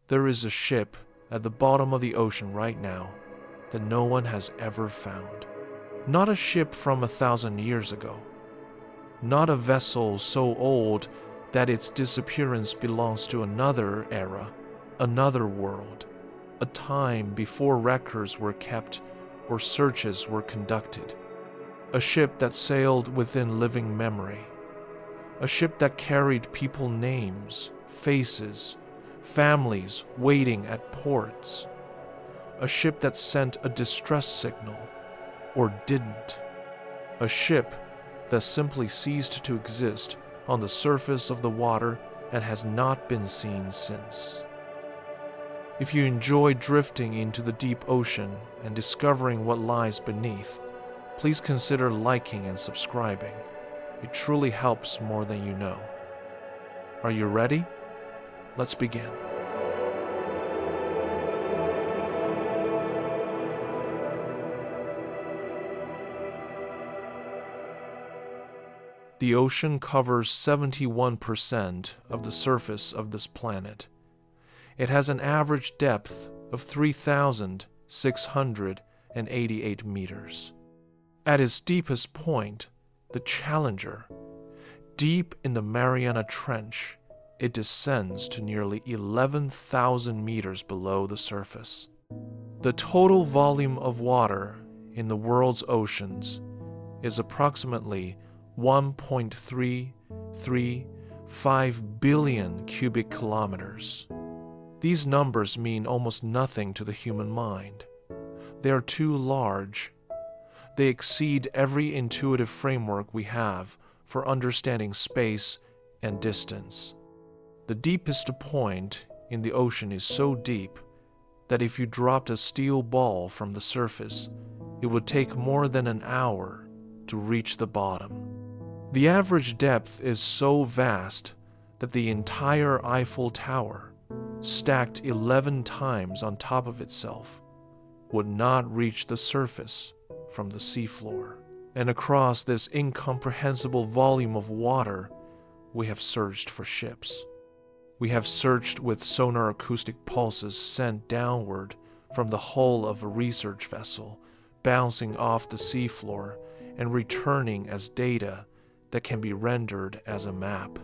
There is a ship at the bottom of the ocean right now that no one has ever found. Not a ship from 1,000 years ago. Not a vessel so old that its disappearance belongs to another era, another world, a time before records were kept or searches were conducted. A ship that sailed within living memory. A ship that carried people names, faces, families waiting at ports. A ship that sent a distress signal, or didn't. A ship that simply ceased to exist on the surface of the water and has not been seen since. If you enjoy drifting into the deep ocean and discovering what lies beneath, please consider liking and subscribing. It truly helps more than you know. Are you ready? Let's begin. The ocean covers 71% of the surface of this planet. It has an average depth of 3,688 meters. At its deepest point, the Challenger, deep in the Mariana Trench, it descends to nearly 11,000 meters below the surface. The total volume of water in the world's oceans is approximately 1.335 billion cubic kilometers. These numbers mean almost nothing to the human mind. They are too large. They exceed every intuitive framework we have for understanding space and distance. The deepest point in the ocean is so deep that if you dropped a steel ball from the surface, it would take more than an hour to reach the bottom. The average depth is so vast that the entire Eiffel Tower, stacked 11 times on top of itself, would not reach the surface from the seafloor. And across this incomprehensible volume of water, we have searched for ships. We have searched with sonar acoustic pulses sent downward from the hull of a research vessel, bouncing off the seafloor and returning as data that can be rendered as a map.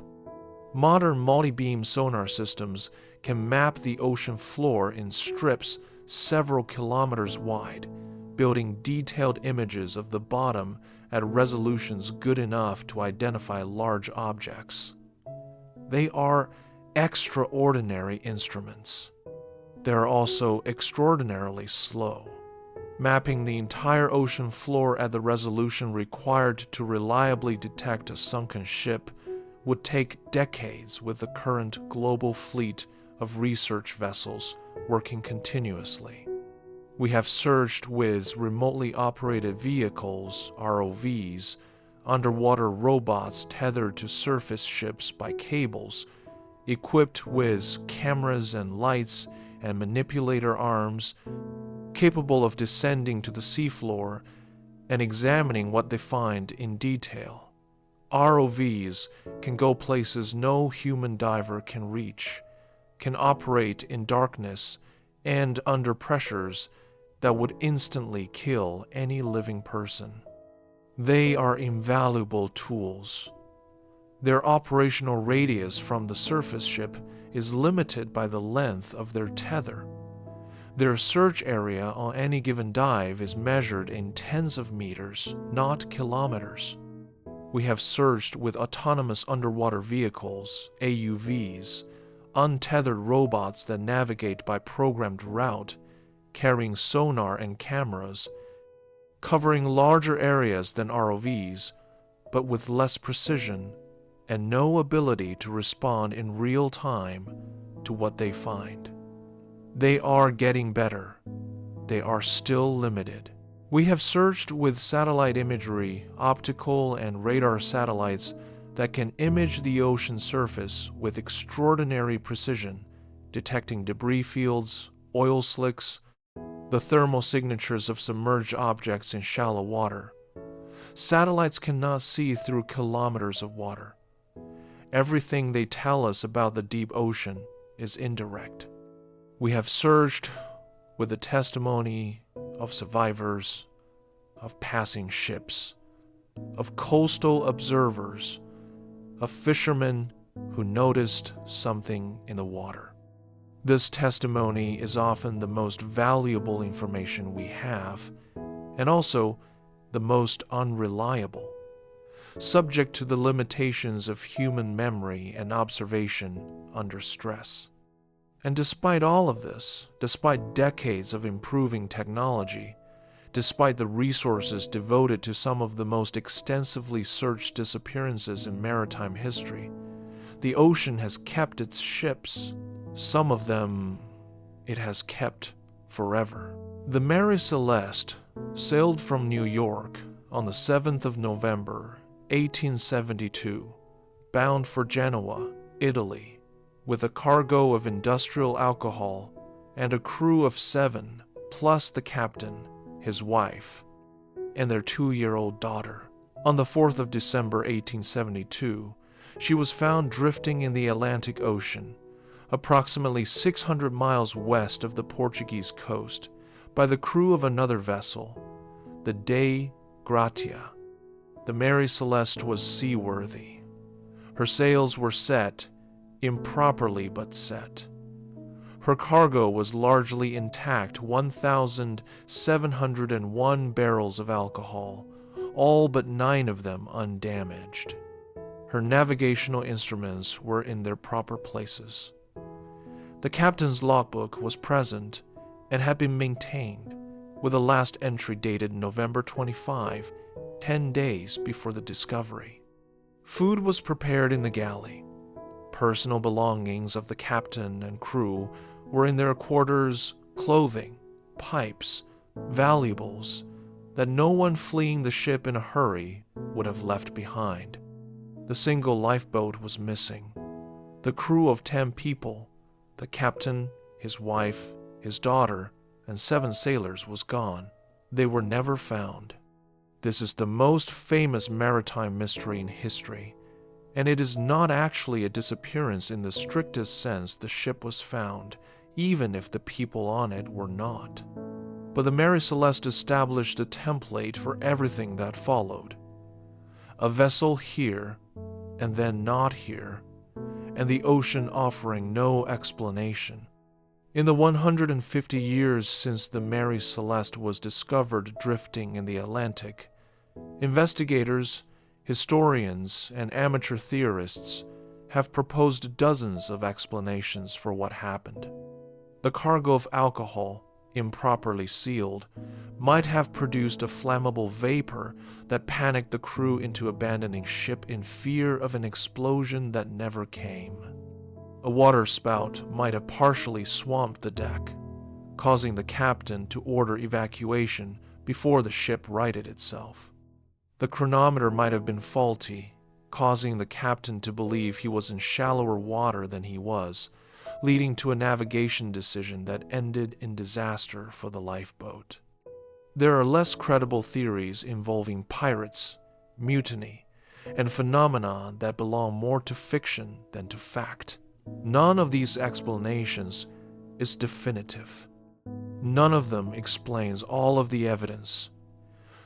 Modern multi-beam sonar systems can map the ocean floor in strips several kilometers wide, building detailed images of the bottom at resolutions good enough to identify large objects. They are extraordinary instruments. They are also extraordinarily slow. Mapping the entire ocean floor at the resolution required to reliably detect a sunken ship would take decades with the current global fleet of research vessels working continuously. We have searched with remotely operated vehicles, ROVs, underwater robots tethered to surface ships by cables, equipped with cameras and lights and manipulator arms, capable of descending to the seafloor and examining what they find in detail. ROVs can go places no human diver can reach, can operate in darkness and under pressures that would instantly kill any living person. They are invaluable tools. Their operational radius from the surface ship is limited by the length of their tether. Their search area on any given dive is measured in tens of meters, not kilometers. We have searched with autonomous underwater vehicles, AUVs, untethered robots that navigate by programmed route, carrying sonar and cameras, covering larger areas than ROVs, but with less precision and no ability to respond in real time to what they find. They are getting better. They are still limited. We have searched with satellite imagery, optical and radar satellites that can image the ocean surface with extraordinary precision, detecting debris fields, oil slicks, the thermal signatures of submerged objects in shallow water. Satellites cannot see through kilometers of water. Everything they tell us about the deep ocean is indirect. We have searched with the testimony of survivors, of passing ships, of coastal observers, of fishermen who noticed something in the water. This testimony is often the most valuable information we have, and also the most unreliable, subject to the limitations of human memory and observation under stress. And despite all of this, despite decades of improving technology, despite the resources devoted to some of the most extensively searched disappearances in maritime history, the ocean has kept its ships. Some of them it has kept forever. The Mary Celeste sailed from New York on the 7th of November, 1872, bound for Genoa, Italy, with a cargo of industrial alcohol and a crew of 7, plus the captain, his wife, and their 2-year-old daughter. On the 4th of December, 1872, she was found drifting in the Atlantic Ocean, approximately 600 miles west of the Portuguese coast, by the crew of another vessel, the Dei Gratia. The Mary Celeste was seaworthy. Her sails were set, improperly but set. Her cargo was largely intact, 1,701 barrels of alcohol, all but 9 of them undamaged. Her navigational instruments were in their proper places. The captain's logbook was present and had been maintained, with the last entry dated November 25, 10 days before the discovery. Food was prepared in the galley. Personal belongings of the captain and crew were in their quarters, clothing, pipes, valuables that no one fleeing the ship in a hurry would have left behind. The single lifeboat was missing. The crew of 10 people, the captain, his wife, his daughter, and 7 sailors was gone. They were never found. This is the most famous maritime mystery in history, and it is not actually a disappearance in the strictest sense. The ship was found, even if the people on it were not. But the Mary Celeste established a template for everything that followed. A vessel here, and then not here, and the ocean offering no explanation. In the 150 years since the Mary Celeste was discovered drifting in the Atlantic, investigators, historians, and amateur theorists have proposed dozens of explanations for what happened. The cargo of alcohol, improperly sealed, might have produced a flammable vapor that panicked the crew into abandoning ship in fear of an explosion that never came. A waterspout might have partially swamped the deck, causing the captain to order evacuation before the ship righted itself. The chronometer might have been faulty, causing the captain to believe he was in shallower water than he was, leading to a navigation decision that ended in disaster for the lifeboat. There are less credible theories involving pirates, mutiny, and phenomena that belong more to fiction than to fact. None of these explanations is definitive. None of them explains all of the evidence: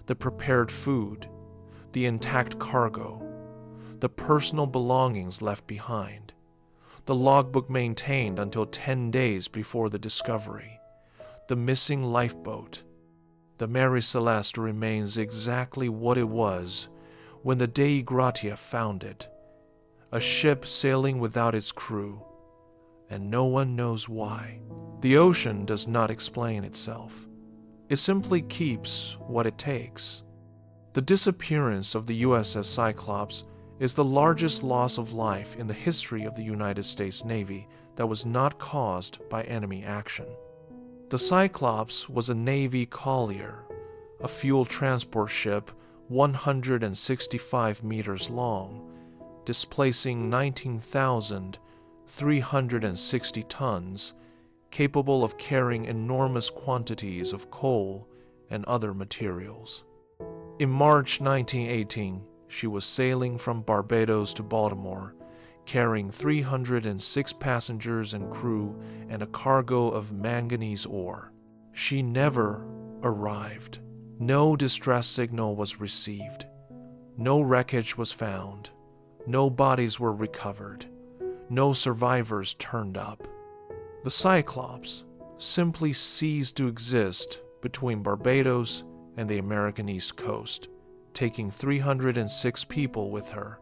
the prepared food, the intact cargo, the personal belongings left behind, the logbook maintained until 10 days before the discovery, the missing lifeboat. The Mary Celeste remains exactly what it was when the Dei Gratia found it, a ship sailing without its crew, and no one knows why. The ocean does not explain itself. It simply keeps what it takes. The disappearance of the USS Cyclops is the largest loss of life in the history of the United States Navy that was not caused by enemy action. The Cyclops was a Navy collier, a fuel transport ship 165 meters long, displacing 19,360 tons, capable of carrying enormous quantities of coal and other materials. In March 1918, she was sailing from Barbados to Baltimore, carrying 306 passengers and crew and a cargo of manganese ore. She never arrived. No distress signal was received. No wreckage was found. No bodies were recovered. No survivors turned up. The Cyclops simply ceased to exist between Barbados and the American East Coast, taking 306 people with her,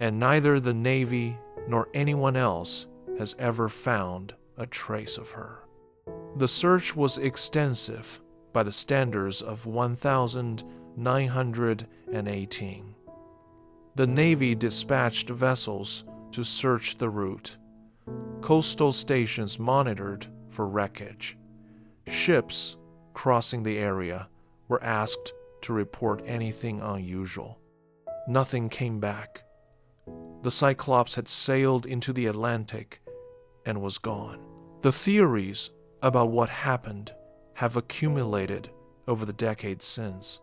and neither the Navy nor anyone else has ever found a trace of her. The search was extensive by the standards of 1,918. The Navy dispatched vessels to search the route. Coastal stations monitored for wreckage. Ships crossing the area were asked to report anything unusual. Nothing came back. The Cyclops had sailed into the Atlantic and was gone. The theories about what happened have accumulated over the decades since.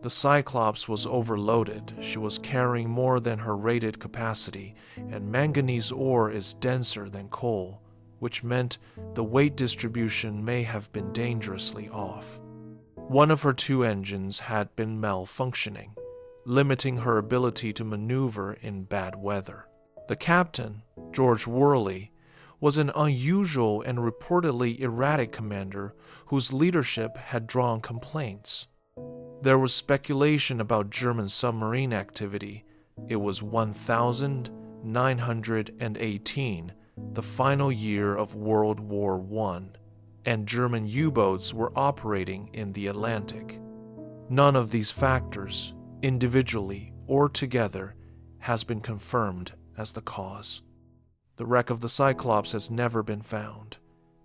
The Cyclops was overloaded. She was carrying more than her rated capacity, and manganese ore is denser than coal, which meant the weight distribution may have been dangerously off. One of her two engines had been malfunctioning, limiting her ability to maneuver in bad weather. The captain, George Worley, was an unusual and reportedly erratic commander whose leadership had drawn complaints. There was speculation about German submarine activity. It was 1918, the final year of World War I, and German U-boats were operating in the Atlantic. None of these factors, individually or together, has been confirmed as the cause. The wreck of the Cyclops has never been found.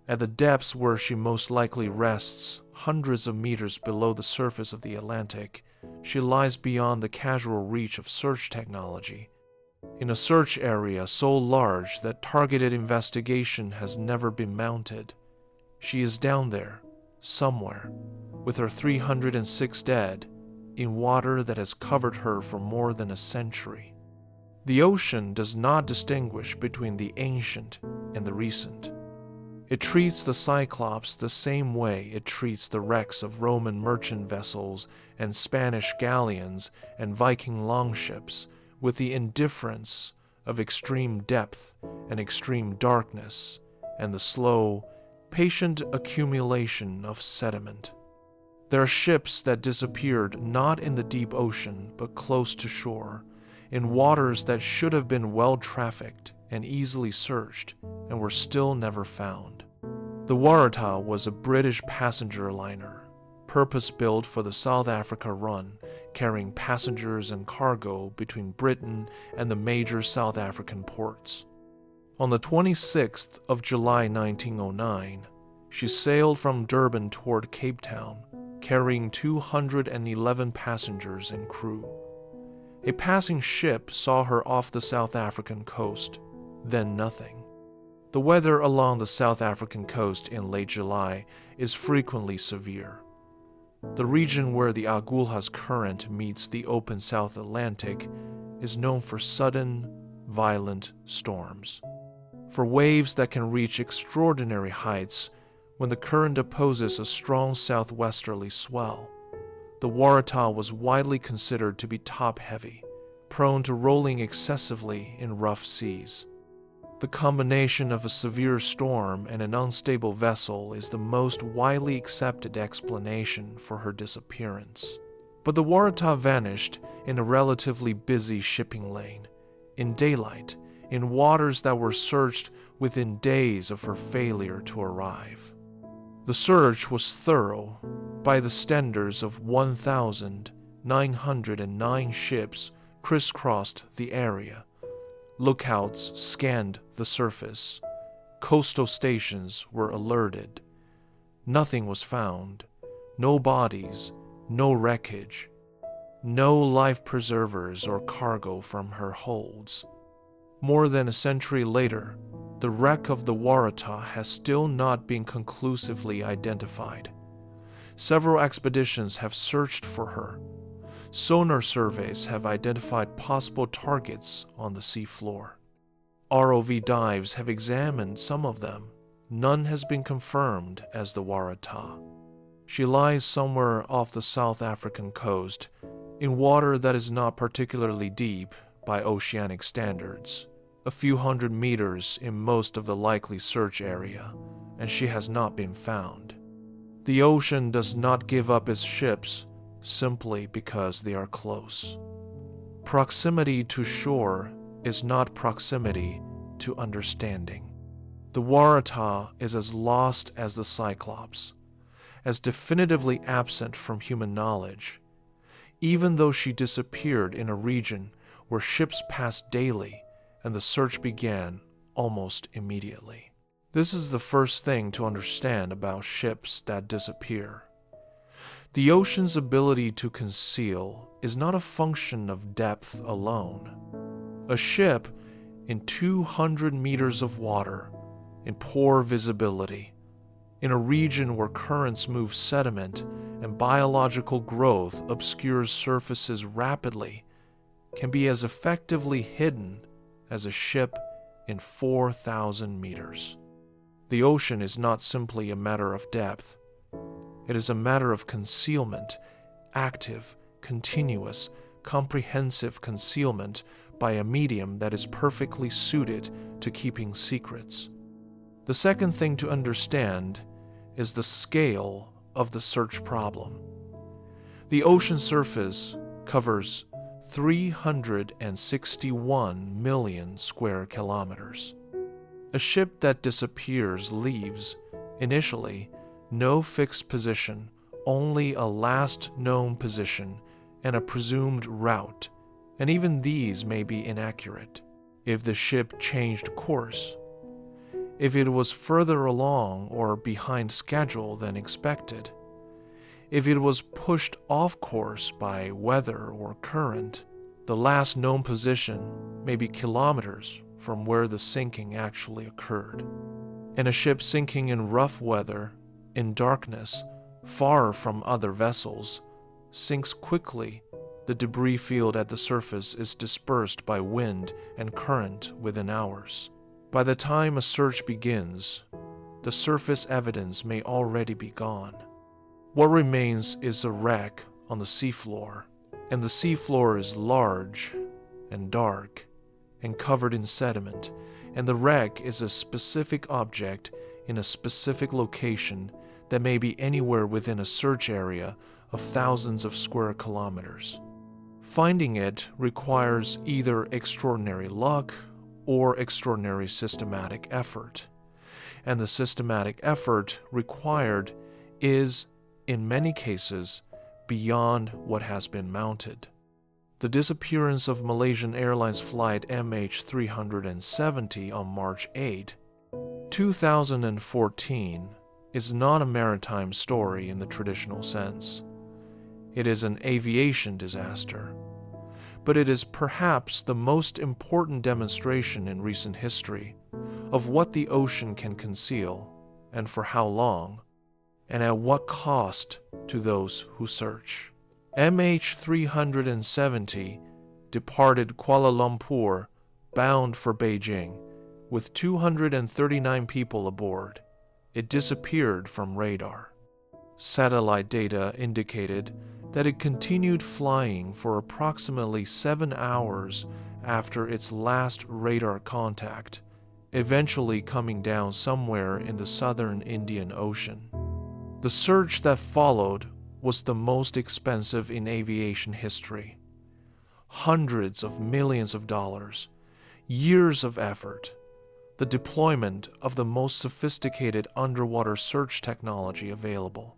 At the depths where she most likely rests, hundreds of meters below the surface of the Atlantic, she lies beyond the casual reach of search technology. In a search area so large that targeted investigation has never been mounted, she is down there, somewhere, with her 306 dead, in water that has covered her for more than a century. The ocean does not distinguish between the ancient and the recent. It treats the Cyclops the same way it treats the wrecks of Roman merchant vessels and Spanish galleons and Viking longships, with the indifference of extreme depth and extreme darkness and the slow, patient accumulation of sediment. There are ships that disappeared not in the deep ocean but close to shore, in waters that should have been well-trafficked and easily searched and were still never found. The Waratah was a British passenger liner, purpose-built for the South Africa run, carrying passengers and cargo between Britain and the major South African ports. On the 26th of July 1909, she sailed from Durban toward Cape Town, carrying 211 passengers and crew. A passing ship saw her off the South African coast, then nothing. The weather along the South African coast in late July is frequently severe. The region where the Agulhas Current meets the open South Atlantic is known for sudden, violent storms, for waves that can reach extraordinary heights when the current opposes a strong southwesterly swell. The Waratah was widely considered to be top-heavy, prone to rolling excessively in rough seas. The combination of a severe storm and an unstable vessel is the most widely accepted explanation for her disappearance. But the Waratah vanished in a relatively busy shipping lane, in daylight, in waters that were searched within days of her failure to arrive. The search was thorough by the standards of 1,909 ships crisscrossed the area. Lookouts scanned the surface. Coastal stations were alerted. Nothing was found. No bodies, no wreckage, no life preservers or cargo from her holds. More than a century later, the wreck of the Waratah has still not been conclusively identified. Several expeditions have searched for her. Sonar surveys have identified possible targets on the seafloor. ROV dives have examined some of them. None has been confirmed as the Waratah. She lies somewhere off the South African coast, in water that is not particularly deep by oceanic standards, a few hundred meters in most of the likely search area, and she has not been found. The ocean does not give up its ships simply because they are close. Proximity to shore is not proximity to understanding. The Waratah is as lost as the Cyclops, as definitively absent from human knowledge, even though she disappeared in a region where ships passed daily and the search began almost immediately. This is the first thing to understand about ships that disappear. The ocean's ability to conceal is not a function of depth alone. A ship in 200 meters of water, in poor visibility, in a region where currents move sediment and biological growth obscures surfaces rapidly, can be as effectively hidden as a ship in 4,000 meters. The ocean is not simply a matter of depth. It is a matter of concealment, active, continuous, comprehensive concealment by a medium that is perfectly suited to keeping secrets. The second thing to understand is the scale of the search problem. The ocean surface covers 361 million square kilometers. A ship that disappears leaves, initially, no fixed position, only a last known position and a presumed route, and even these may be inaccurate. If the ship changed course, if it was further along or behind schedule than expected, if it was pushed off course by weather or current, the last known position may be kilometers from where the sinking actually occurred. And a ship sinking in rough weather, in darkness, far from other vessels, sinks quickly. The debris field at the surface is dispersed by wind and current within hours. By the time a search begins, the surface evidence may already be gone. What remains is a wreck on the seafloor, and the seafloor is large and dark and covered in sediment, and the wreck is a specific object in a specific location that may be anywhere within a search area of thousands of square kilometers. Finding it requires either extraordinary luck or extraordinary systematic effort, and the systematic effort required is, in many cases, beyond what has been mounted. The disappearance of Malaysian Airlines flight MH370 on March 8, 2014 is not a maritime story in the traditional sense. It is an aviation disaster, but it is perhaps the most important demonstration in recent history of what the ocean can conceal, and for how long, and at what cost to those who search. MH370 departed Kuala Lumpur bound for Beijing with 239 people aboard. It disappeared from radar. Satellite data indicated that it continued flying for approximately 7 hours after its last radar contact, eventually coming down somewhere in the southern Indian Ocean. The search that followed was the most expensive in aviation history. Hundreds of millions of dollars, years of effort, the deployment of the most sophisticated underwater search technology available.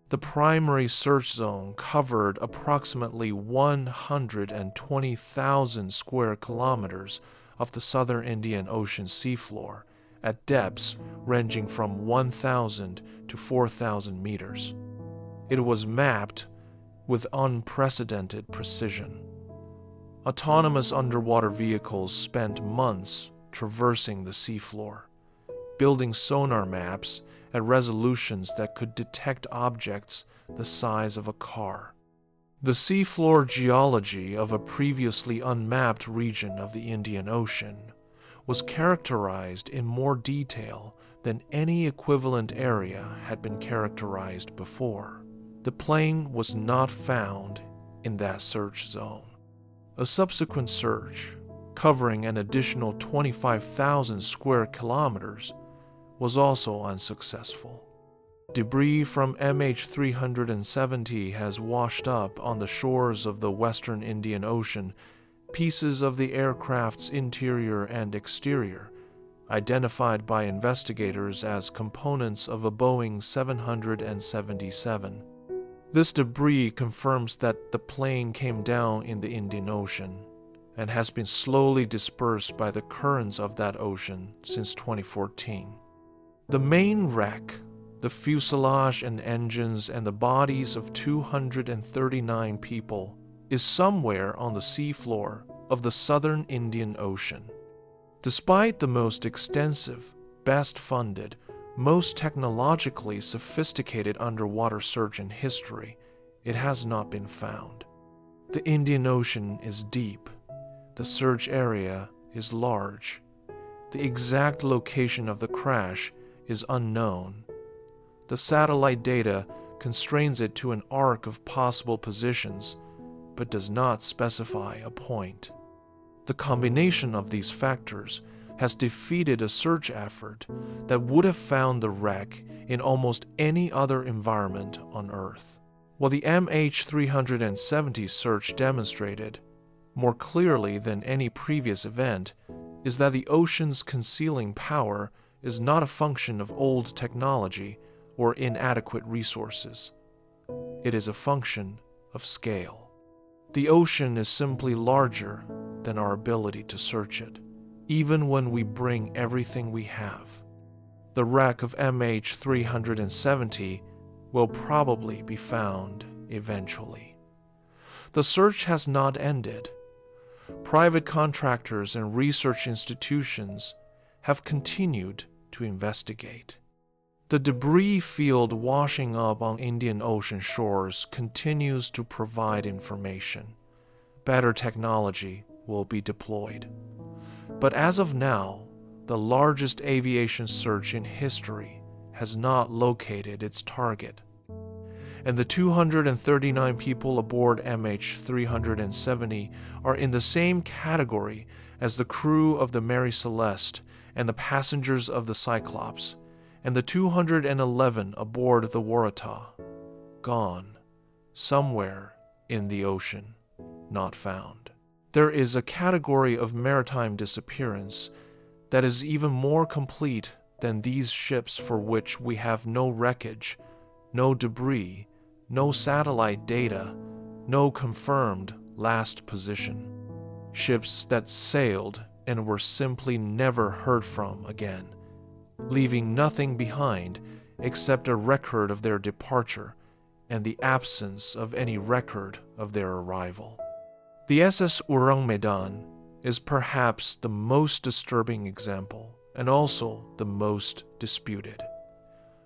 The primary search zone covered approximately 120,000 square kilometers of the southern Indian Ocean seafloor at depths ranging from 1,000 to 4,000 meters. It was mapped with unprecedented precision. Autonomous underwater vehicles spent months traversing the seafloor, building sonar maps at resolutions that could detect objects the size of a car. The seafloor geology of a previously unmapped region of the Indian Ocean was characterized in more detail than any equivalent area had been characterized before. The plane was not found in that search zone. A subsequent search, covering an additional 25,000 square kilometers, was also unsuccessful. Debris from MH370 has washed up on the shores of the western Indian Ocean pieces of the aircraft's interior and exterior, identified by investigators as components of a Boeing 777. This debris confirms that the plane came down in the Indian Ocean and has been slowly dispersed by the currents of that ocean since 2014. The main wreck, the fuselage and engines and the bodies of 239 people, is somewhere on the seafloor of the southern Indian Ocean. Despite the most extensive, best-funded, most technologically sophisticated underwater search in history, it has not been found. The Indian Ocean is deep. The search area is large. The exact location of the crash is unknown. The satellite data constrains it to an arc of possible positions, but does not specify a point. The combination of these factors has defeated a search effort that would have found the wreck in almost any other environment on Earth. What the MH370 search demonstrated, more clearly than any previous event, is that the ocean's concealing power is not a function of old technology or inadequate resources. It is a function of scale. The ocean is simply larger than our ability to search it, even when we bring everything we have. The wreck of MH370 will probably be found eventually. The search has not ended. Private contractors and research institutions have continued to investigate. The debris field washing up on Indian Ocean shores continues to provide information. Better technology will be deployed. But as of now, the largest aviation search in history has not located its target. And the 239 people aboard MH370 are in the same category as the crew of the Mary Celeste and the passengers of the Cyclops, and the 211 aboard the Waratah, gone, somewhere in the ocean, not found. There is a category of maritime disappearance that is even more complete than these ships for which we have no wreckage, no debris, no satellite data, no confirmed last position. Ships that sailed and were simply never heard from again, leaving nothing behind except a record of their departure and the absence of any record of their arrival. The SS Orang Medan is perhaps the most disturbing example and also the most disputed.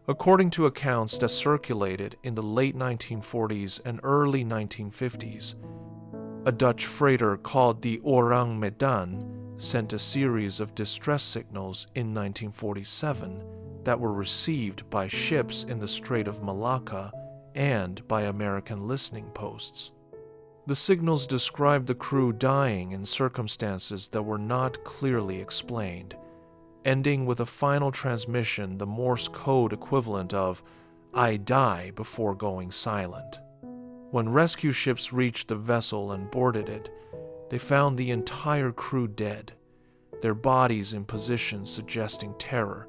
According to accounts that circulated in the late 1940s and early 1950s, a Dutch freighter called the Orang Medan sent a series of distress signals in 1947 that were received by ships in the Strait of Malacca and by American listening posts. The signals described the crew dying in circumstances that were not clearly explained, ending with a final transmission, the Morse code equivalent of "I die before going silent." When rescue ships reached the vessel and boarded it, they found the entire crew dead, their bodies in positions suggesting terror,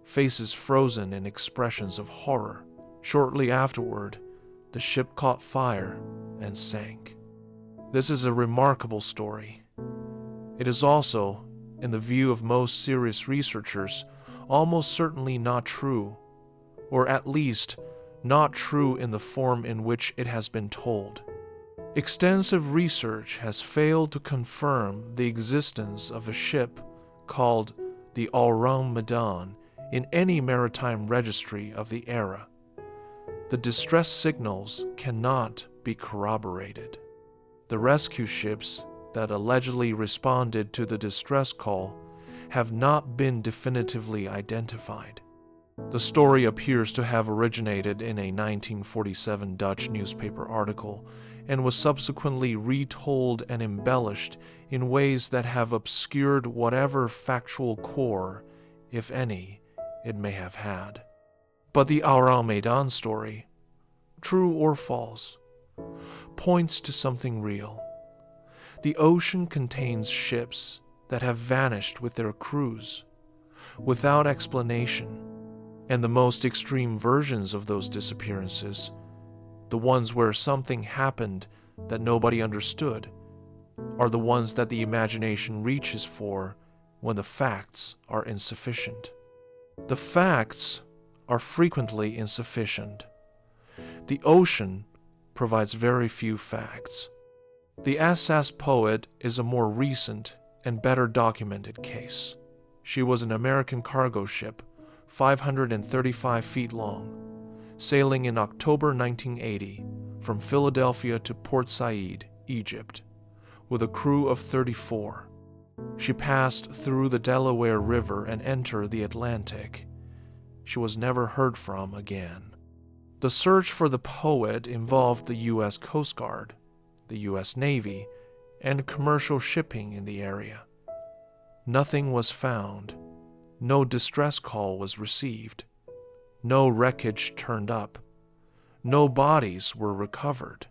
faces frozen in expressions of horror. Shortly afterward, the ship caught fire and sank. This is a remarkable story. It is also, in the view of most serious researchers, almost certainly not true, or at least not true in the form in which it has been told. Extensive research has failed to confirm the existence of a ship called the Orang Medan in any maritime registry of the era. The distress signals cannot be corroborated. The rescue ships that allegedly responded to the distress call have not been definitively identified. The story appears to have originated in a 1947 Dutch newspaper article and was subsequently retold and embellished in ways that have obscured whatever factual core, if any, it may have had. But the Aral Maidan story, true or false, points to something real. The ocean contains ships that have vanished with their crews, without explanation, and the most extreme versions of those disappearances, the ones where something happened that nobody understood, are the ones that the imagination reaches for when the facts are insufficient. The facts are frequently insufficient. The ocean provides very few facts. The Assas poet is a more recent and better documented case. She was an American cargo ship, 535 feet long, sailing in October 1980 from Philadelphia to Port Said, Egypt, with a crew of 34. She passed through the Delaware River and entered the Atlantic. She was never heard from again. The search for the poet involved the U.S. Coast Guard, the U.S. Navy, and commercial shipping in the area. Nothing was found. No distress call was received. No wreckage turned up. No bodies were recovered.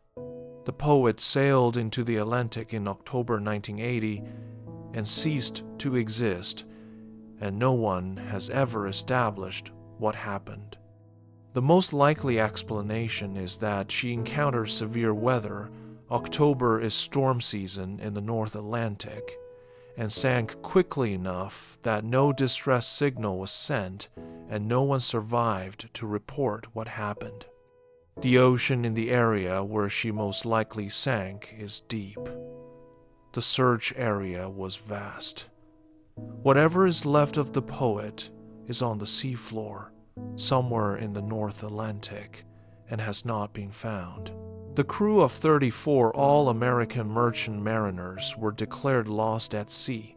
The poet sailed into the Atlantic in October 1980 and ceased to exist, and no one has ever established what happened. The most likely explanation is that she encountered severe weather. October is storm season in the North Atlantic, and sank quickly enough that no distress signal was sent and no one survived to report what happened. The ocean in the area where she most likely sank is deep. The search area was vast. Whatever is left of the poet is on the seafloor, somewhere in the North Atlantic, and has not been found. The crew of 34 all-American merchant mariners were declared lost at sea.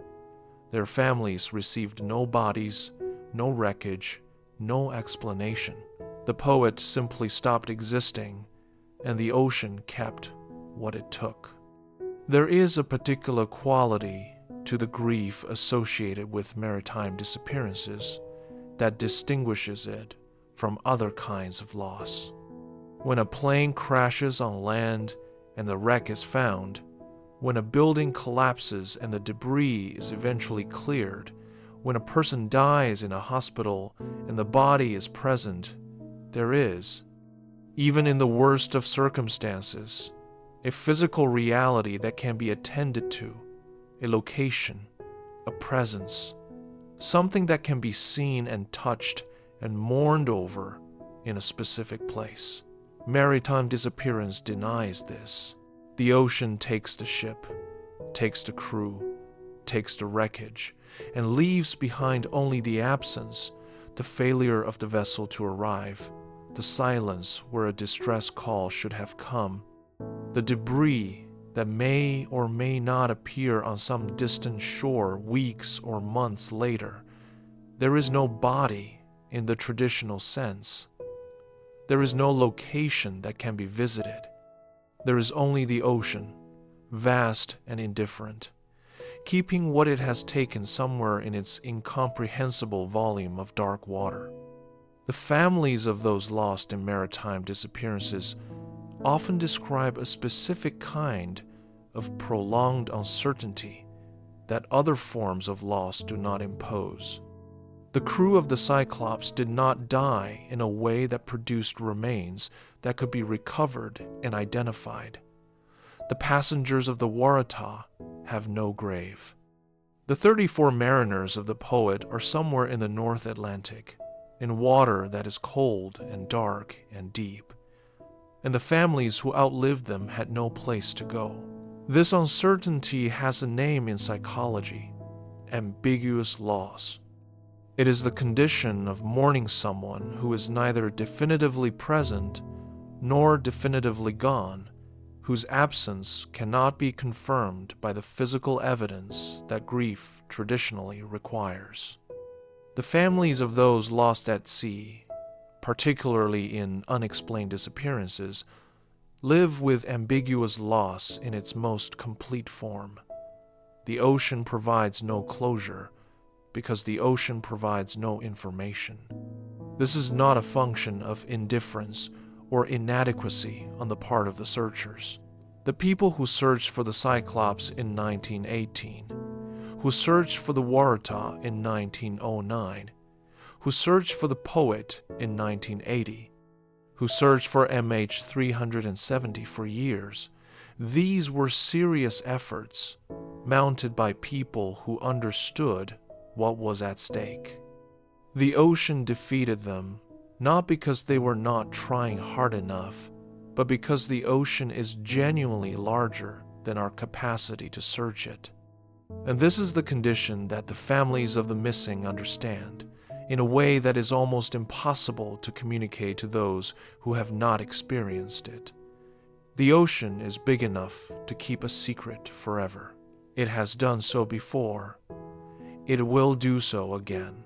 Their families received no bodies, no wreckage, no explanation. The poet simply stopped existing, and the ocean kept what it took. There is a particular quality to the grief associated with maritime disappearances that distinguishes it from other kinds of loss. When a plane crashes on land and the wreck is found, when a building collapses and the debris is eventually cleared, when a person dies in a hospital and the body is present, there is, even in the worst of circumstances, a physical reality that can be attended to, a location, a presence, something that can be seen and touched and mourned over in a specific place. Maritime disappearance denies this. The ocean takes the ship, takes the crew, takes the wreckage, and leaves behind only the absence, the failure of the vessel to arrive, the silence where a distress call should have come, the debris that may or may not appear on some distant shore weeks or months later. There is no body in the traditional sense. There is no location that can be visited. There is only the ocean, vast and indifferent, keeping what it has taken somewhere in its incomprehensible volume of dark water. The families of those lost in maritime disappearances often describe a specific kind of prolonged uncertainty that other forms of loss do not impose. The crew of the Cyclops did not die in a way that produced remains that could be recovered and identified. The passengers of the Waratah have no grave. The 34 mariners of the poet are somewhere in the North Atlantic, in water that is cold and dark and deep, and the families who outlived them had no place to go. This uncertainty has a name in psychology: ambiguous loss. It is the condition of mourning someone who is neither definitively present nor definitively gone, whose absence cannot be confirmed by the physical evidence that grief traditionally requires. The families of those lost at sea, particularly in unexplained disappearances, live with ambiguous loss in its most complete form. The ocean provides no closure because the ocean provides no information. This is not a function of indifference or inadequacy on the part of the searchers. The people who searched for the Cyclops in 1918, who searched for the Waratah in 1909, who searched for the Poet in 1980, who searched for MH370 for years, these were serious efforts mounted by people who understood what was at stake. The ocean defeated them, not because they were not trying hard enough, but because the ocean is genuinely larger than our capacity to search it. And this is the condition that the families of the missing understand, in a way that is almost impossible to communicate to those who have not experienced it. The ocean is big enough to keep a secret forever. It has done so before. It will do so again.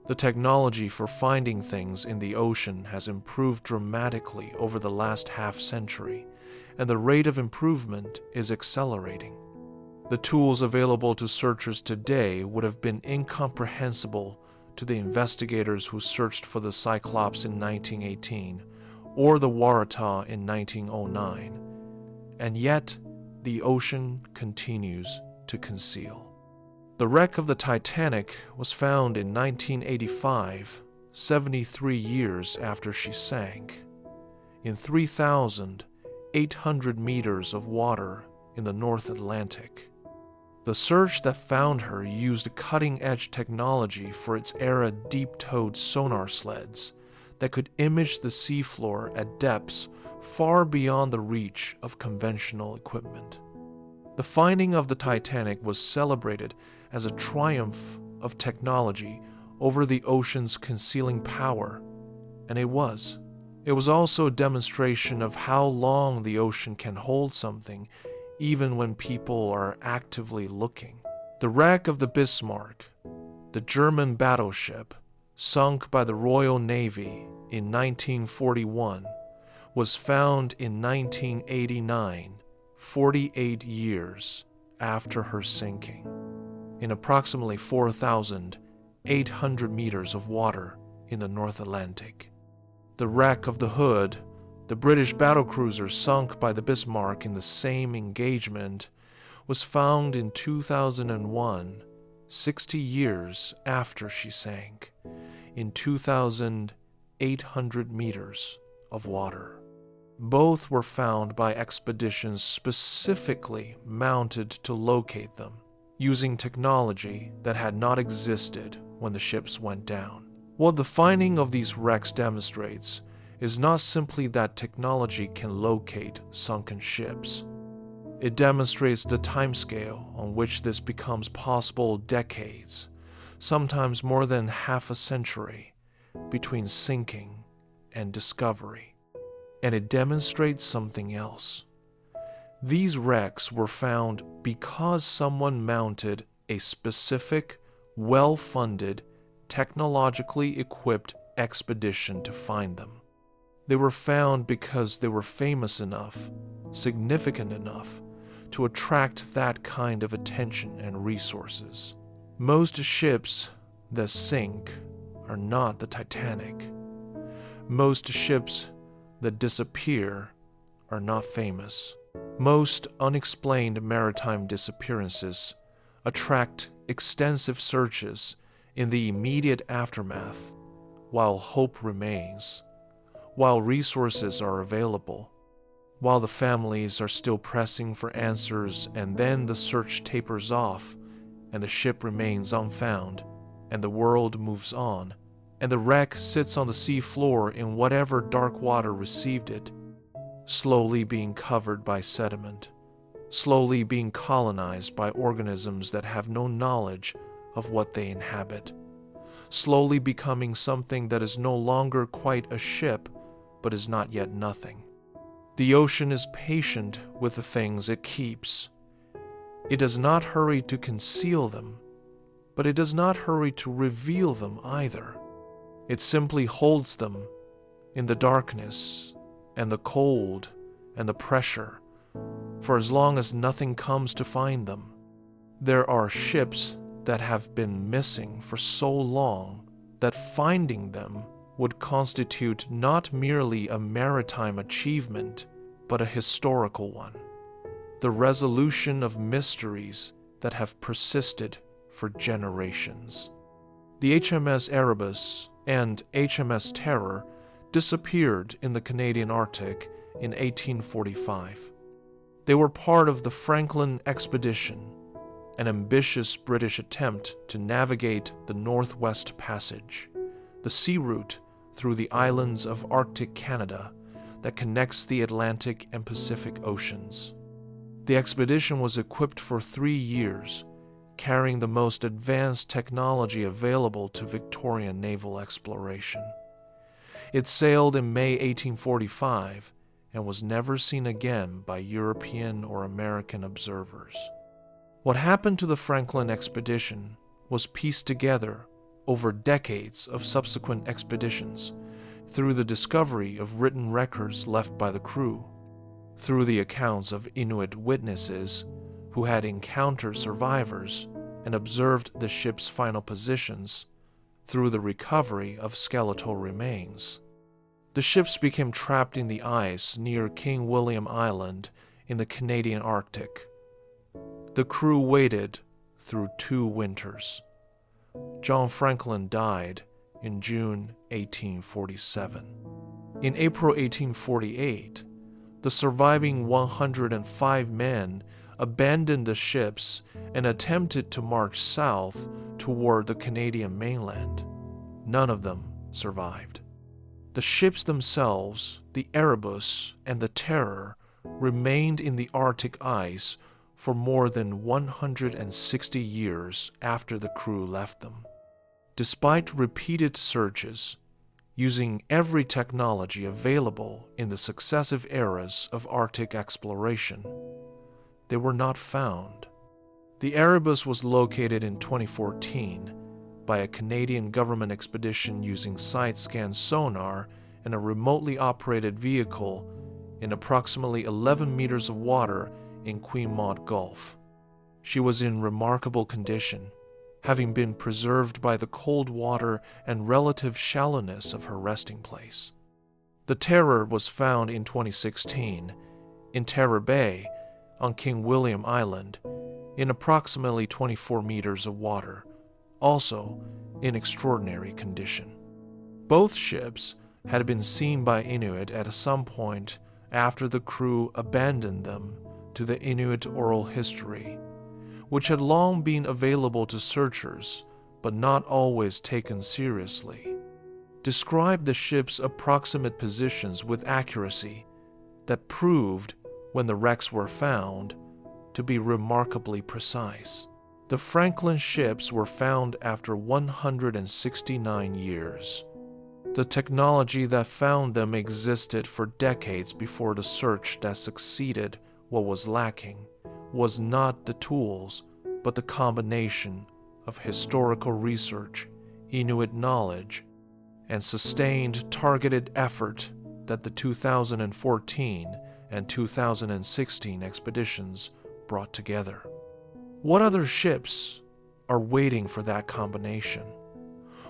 The technology for finding things in the ocean has improved dramatically over the last half-century, and the rate of improvement is accelerating. The tools available to searchers today would have been incomprehensible to the investigators who searched for the Cyclops in 1918 or the Waratah in 1909, and yet the ocean continues to conceal. The wreck of the Titanic was found in 1985, 73 years after she sank, in 3,800 meters of water in the North Atlantic. The search that found her used cutting-edge technology for its era deep-towed sonar sleds that could image the seafloor at depths far beyond the reach of conventional equipment. The finding of the Titanic was celebrated as a triumph of technology over the ocean's concealing power, and it was. It was also a demonstration of how long the ocean can hold something even when people are actively looking. The wreck of the Bismarck, the German battleship sunk by the Royal Navy in 1941, was found in 1989, 48 years after her sinking, in approximately 4,800 meters of water in the North Atlantic. The wreck of the Hood, the British battlecruiser sunk by the Bismarck in the same engagement, was found in 2001, 60 years after she sank, in 2,800 meters of water. Both were found by expeditions specifically mounted to locate them, using technology that had not existed when the ships went down. What the finding of these wrecks demonstrates is not simply that technology can locate sunken ships. It demonstrates the timescale on which this becomes possible: decades, sometimes more than half a century, between sinking and discovery. And it demonstrates something else. These wrecks were found because someone mounted a specific, well-funded, technologically equipped expedition to find them. They were found because they were famous enough, significant enough, to attract that kind of attention and resources. Most ships that sink are not the Titanic. Most ships that disappear are not famous. Most unexplained maritime disappearances attract extensive searches in the immediate aftermath, while hope remains, while resources are available, while the families are still pressing for answers, and then the search tapers off, and the ship remains unfound, and the world moves on, and the wreck sits on the sea floor in whatever dark water received it, slowly being covered by sediment, slowly being colonized by organisms that have no knowledge of what they inhabit, slowly becoming something that is no longer quite a ship, but is not yet nothing. The ocean is patient with the things it keeps. It does not hurry to conceal them, but it does not hurry to reveal them either. It simply holds them in the darkness and the cold and the pressure for as long as nothing comes to find them. There are ships that have been missing for so long that finding them would constitute not merely a maritime achievement, but a historical one. The resolution of mysteries that have persisted for generations. The HMS Erebus and HMS Terror disappeared in the Canadian Arctic in 1845. They were part of the Franklin Expedition, an ambitious British attempt to navigate the Northwest Passage, the sea route through the islands of Arctic Canada that connects the Atlantic and Pacific Oceans. The expedition was equipped for 3 years, carrying the most advanced technology available to Victorian naval exploration. It sailed in May 1845 and was never seen again by European or American observers. What happened to the Franklin expedition was pieced together over decades of subsequent expeditions through the discovery of written records left by the crew, through the accounts of Inuit witnesses who had encountered survivors and observed the ship's final positions, through the recovery of skeletal remains. The ships became trapped in the ice near King William Island in the Canadian Arctic. The crew waited through 2 winters. John Franklin died in June 1847. In April 1848, the surviving 105 men abandoned the ships and attempted to march south toward the Canadian mainland. None of them survived. The ships themselves, the Erebus and the Terror, remained in the Arctic ice for more than 160 years after the crew left them. Despite repeated searches, using every technology available in the successive eras of Arctic exploration, they were not found. The Erebus was located in 2014 by a Canadian government expedition using side-scan sonar and a remotely operated vehicle in approximately 11 meters of water in Queen Maud Gulf. She was in remarkable condition, having been preserved by the cold water and relative shallowness of her resting place. The Terror was found in 2016 in Terror Bay on King William Island in approximately 24 meters of water, also in extraordinary condition. Both ships had been seen by Inuit at some point after the crew abandoned them to the Inuit oral history, which had long been available to searchers but not always taken seriously, described the ship's approximate positions with accuracy that proved, when the wrecks were found, to be remarkably precise. The Franklin ships were found after 169 years. The technology that found them existed for decades before the search that succeeded. What was lacking was not the tools, but the combination of historical research, Inuit knowledge, and sustained targeted effort that the 2014 and 2016 expeditions brought together. What other ships are waiting for that combination?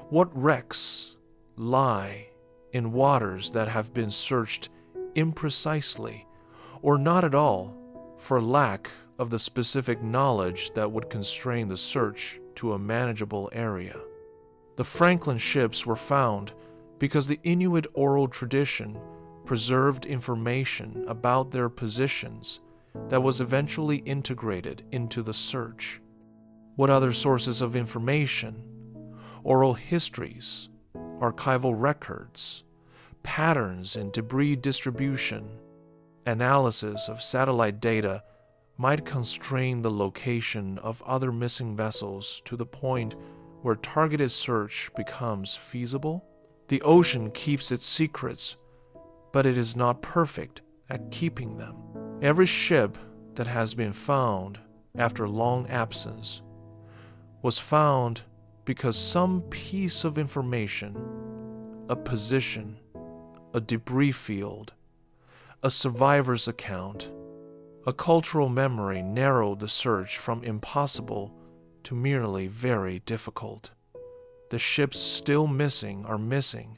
What wrecks lie in waters that have been searched imprecisely or not at all for lack of the specific knowledge that would constrain the search to a manageable area? The Franklin ships were found because the Inuit oral tradition preserved information about their positions that was eventually integrated into the search. What other sources of information, oral histories, archival records, patterns in debris distribution, analysis of satellite data might constrain the location of other missing vessels to the point where targeted search becomes feasible? The ocean keeps its secrets, but it is not perfect at keeping them. Every ship that has been found after long absence was found because some piece of information, a position, a debris field, a survivor's account, a cultural memory narrowed the search from impossible to merely very difficult. The ships still missing are missing,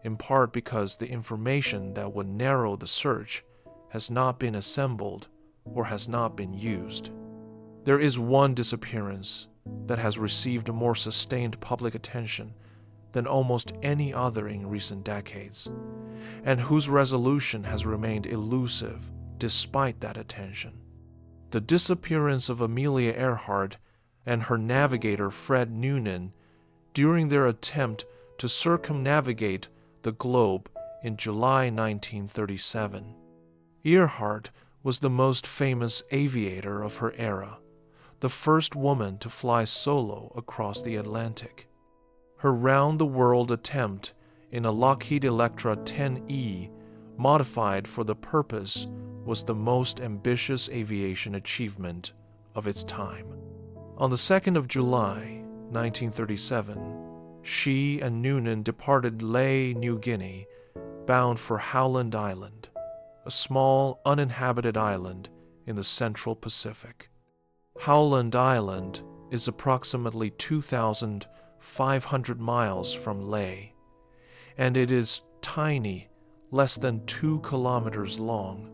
in part because the information that would narrow the search has not been assembled or has not been used. There is one disappearance that has received more sustained public attention than almost any other in recent decades, and whose resolution has remained elusive despite that attention. The disappearance of Amelia Earhart and her navigator Fred Noonan during their attempt to circumnavigate the globe in July 1937. Earhart was the most famous aviator of her era, the first woman to fly solo across the Atlantic. Her round-the-world attempt in a Lockheed Electra 10E modified for the purpose was the most ambitious aviation achievement of its time. On the 2nd of July, 1937, she and Noonan departed Lae, New Guinea, bound for Howland Island, a small uninhabited island in the Central Pacific. Howland Island is approximately 2,500 miles from Lae, and it is tiny, less than 2 kilometers long,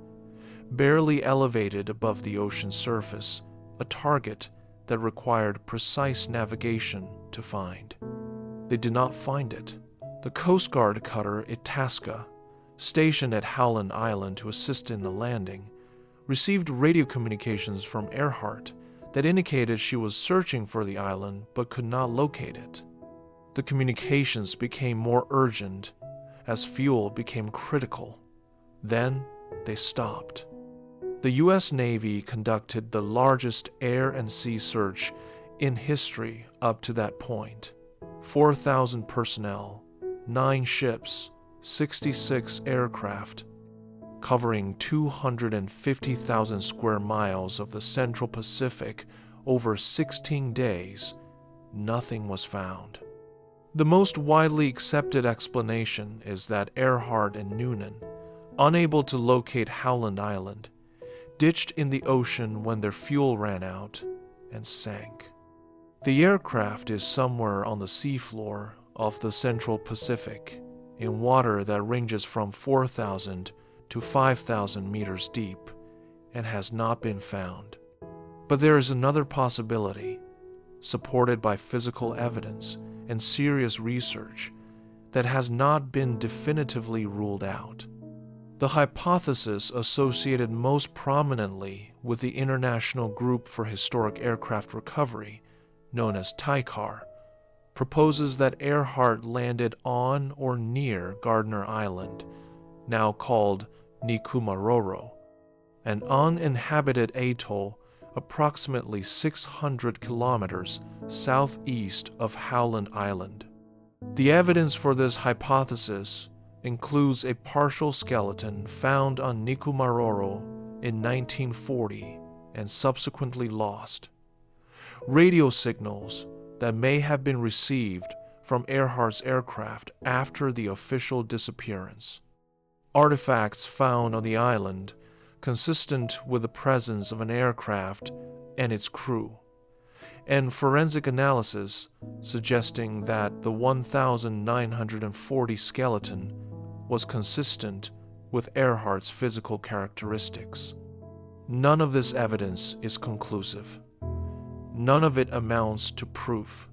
barely elevated above the ocean surface, a target that required precise navigation to find. They did not find it. The Coast Guard cutter Itasca, stationed at Howland Island to assist in the landing, received radio communications from Earhart that indicated she was searching for the island but could not locate it. The communications became more urgent as fuel became critical. Then they stopped. The U.S. Navy conducted the largest air and sea search in history up to that point. 4,000 personnel, 9 ships, 66 aircraft, covering 250,000 square miles of the Central Pacific over 16 days, nothing was found. The most widely accepted explanation is that Earhart and Noonan, unable to locate Howland Island, ditched in the ocean when their fuel ran out and sank. The aircraft is somewhere on the seafloor of the Central Pacific, in water that ranges from 4,000 to 5,000 meters deep, and has not been found. But there is another possibility, supported by physical evidence and serious research, that has not been definitively ruled out. The hypothesis associated most prominently with the International Group for Historic Aircraft Recovery, known as TICAR, proposes that Earhart landed on or near Gardner Island, now called Nikumaroro, an uninhabited atoll approximately 600 kilometers southeast of Howland Island. The evidence for this hypothesis includes a partial skeleton found on Nikumaroro in 1940 and subsequently lost, radio signals that may have been received from Earhart's aircraft after the official disappearance, artifacts found on the island consistent with the presence of an aircraft and its crew, and forensic analysis suggesting that the 1,940 skeleton was consistent with Earhart's physical characteristics. None of this evidence is conclusive. None of it amounts to proof.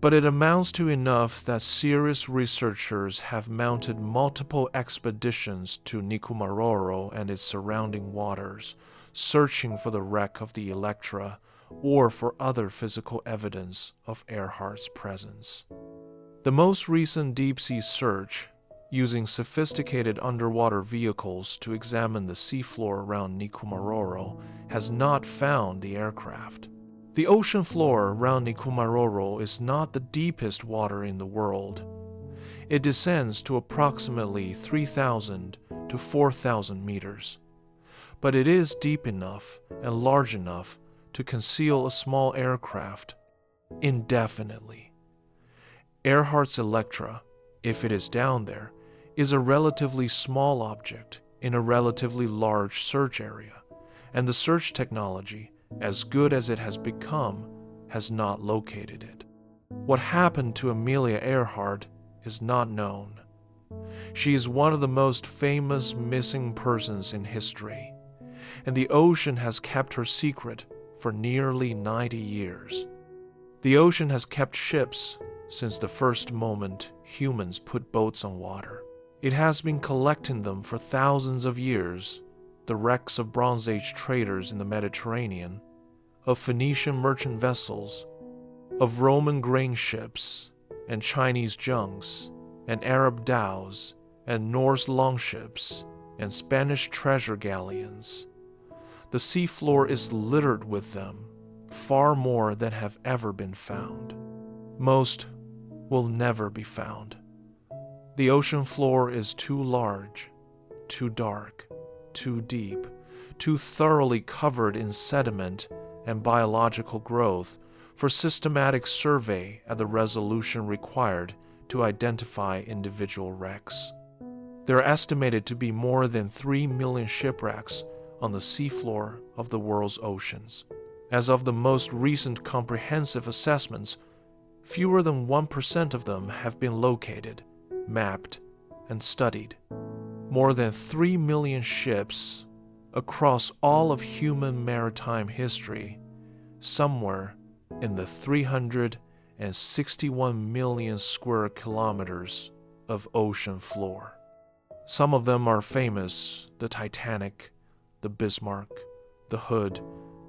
But it amounts to enough that serious researchers have mounted multiple expeditions to Nikumaroro and its surrounding waters, searching for the wreck of the Electra or for other physical evidence of Earhart's presence. The most recent deep-sea search, using sophisticated underwater vehicles to examine the seafloor around Nikumaroro, has not found the aircraft. The ocean floor around Nikumaroro is not the deepest water in the world. It descends to approximately 3,000 to 4,000 meters, but it is deep enough and large enough to conceal a small aircraft indefinitely. Earhart's Electra, if it is down there, is a relatively small object in a relatively large search area, and the search technology, as good as it has become, has not located it. What happened to Amelia Earhart is not known. She is one of the most famous missing persons in history, and the ocean has kept her secret for nearly 90 years. The ocean has kept ships since the first moment humans put boats on water. It has been collecting them for thousands of years, the wrecks of Bronze Age traders in the Mediterranean, of Phoenician merchant vessels, of Roman grain ships, and Chinese junks, and Arab dhows, and Norse longships, and Spanish treasure galleons. The seafloor is littered with them, far more than have ever been found. Most will never be found. The ocean floor is too large, too dark, too deep, too thoroughly covered in sediment and biological growth for systematic survey at the resolution required to identify individual wrecks. There are estimated to be more than 3 million shipwrecks on the seafloor of the world's oceans. As of the most recent comprehensive assessments, fewer than 1% of them have been located, mapped, and studied. More than 3 million ships across all of human maritime history, somewhere in the 361 million square kilometers of ocean floor. Some of them are famous: the Titanic, the Bismarck, the Hood,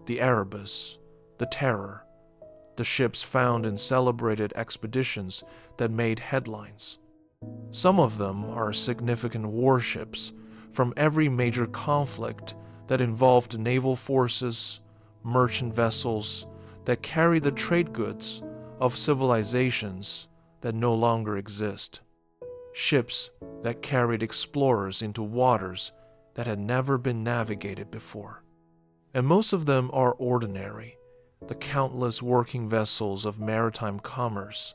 the Erebus, the Terror, the ships found in celebrated expeditions that made headlines. Some of them are significant warships from every major conflict that involved naval forces, merchant vessels that carry the trade goods of civilizations that no longer exist, ships that carried explorers into waters that had never been navigated before. And most of them are ordinary, the countless working vessels of maritime commerce,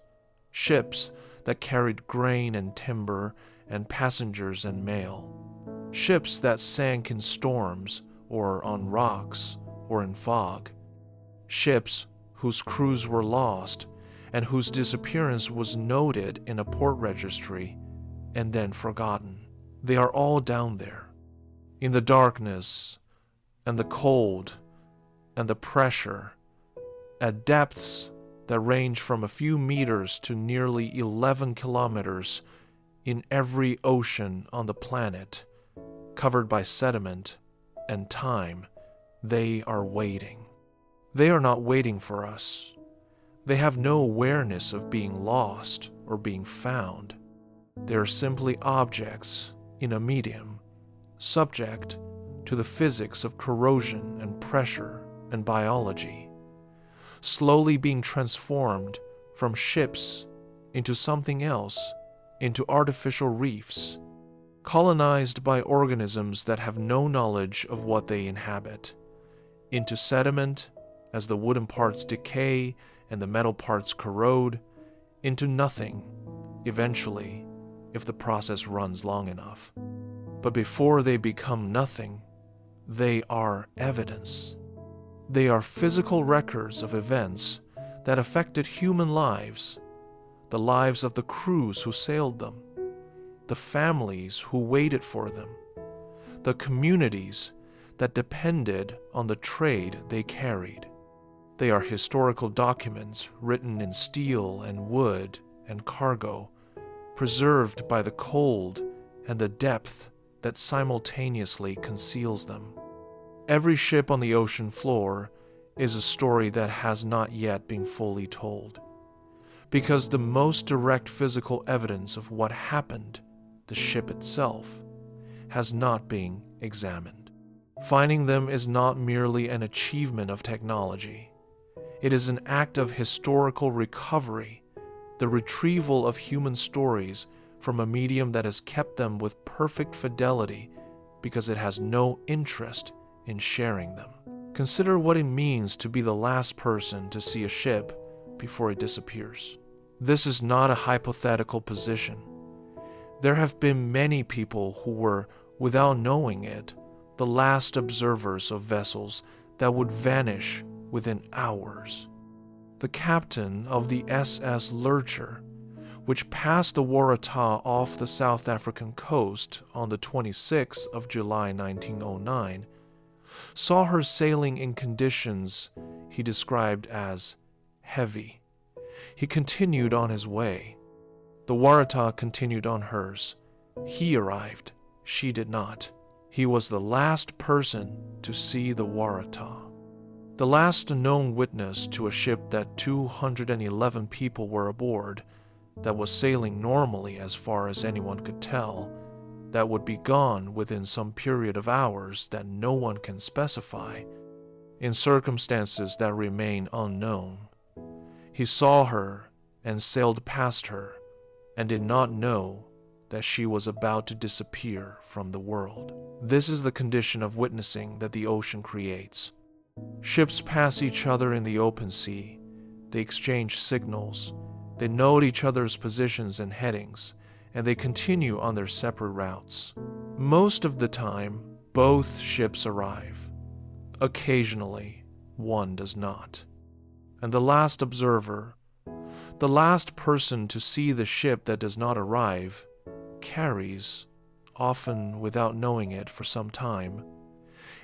ships that carried grain and timber and passengers and mail, ships that sank in storms or on rocks or in fog, ships whose crews were lost and whose disappearance was noted in a port registry and then forgotten. They are all down there, in the darkness and the cold and the pressure, at depths that range from a few meters to nearly 11 kilometers in every ocean on the planet, covered by sediment and time. They are waiting. They are not waiting for us. They have no awareness of being lost or being found. They are simply objects in a medium, subject to the physics of corrosion and pressure and biology, slowly being transformed from ships into something else, into artificial reefs, colonized by organisms that have no knowledge of what they inhabit, into sediment as the wooden parts decay and the metal parts corrode, into nothing, eventually, if the process runs long enough. But before they become nothing, they are evidence. They are physical records of events that affected human lives, the lives of the crews who sailed them, the families who waited for them, the communities that depended on the trade they carried. They are historical documents written in steel and wood and cargo, preserved by the cold and the depth that simultaneously conceals them. Every ship on the ocean floor is a story that has not yet been fully told, because the most direct physical evidence of what happened, the ship itself, has not been examined. Finding them is not merely an achievement of technology. It is an act of historical recovery, the retrieval of human stories from a medium that has kept them with perfect fidelity because it has no interest in sharing them. Consider what it means to be the last person to see a ship before it disappears. This is not a hypothetical position. There have been many people who were, without knowing it, the last observers of vessels that would vanish within hours. The captain of the SS Lurcher, which passed the Waratah off the South African coast on the 26th of July 1909, saw her sailing in conditions he described as heavy. He continued on his way. The Waratah continued on hers. He arrived. She did not. He was the last person to see the Waratah. The last known witness to a ship that 211 people were aboard, that was sailing normally as far as anyone could tell, that would be gone within some period of hours that no one can specify, in circumstances that remain unknown. He saw her and sailed past her, and did not know that she was about to disappear from the world. This is the condition of witnessing that the ocean creates. Ships pass each other in the open sea. They exchange signals. They note each other's positions and headings, and they continue on their separate routes. Most of the time, both ships arrive. Occasionally, one does not. And the last observer, the last person to see the ship that does not arrive, carries, often without knowing it for some time,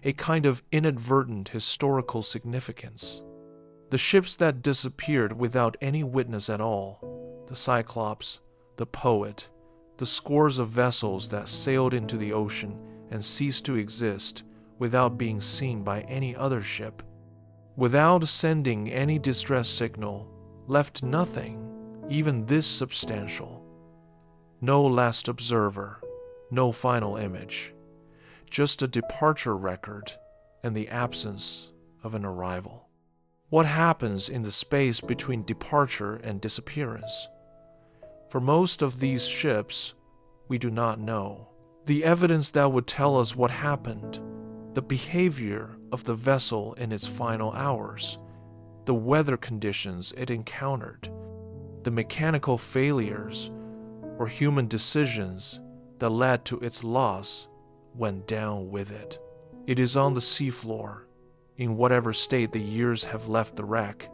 a kind of inadvertent historical significance. The ships that disappeared without any witness at all, the Cyclops, the Poet, the scores of vessels that sailed into the ocean and ceased to exist without being seen by any other ship, without sending any distress signal, left nothing, even this substantial. No last observer, no final image, just a departure record and the absence of an arrival. What happens in the space between departure and disappearance? For most of these ships, we do not know. The evidence that would tell us what happened, the behavior of the vessel in its final hours, the weather conditions it encountered, the mechanical failures or human decisions that led to its loss, went down with it. It is on the seafloor, in whatever state the years have left the wreck,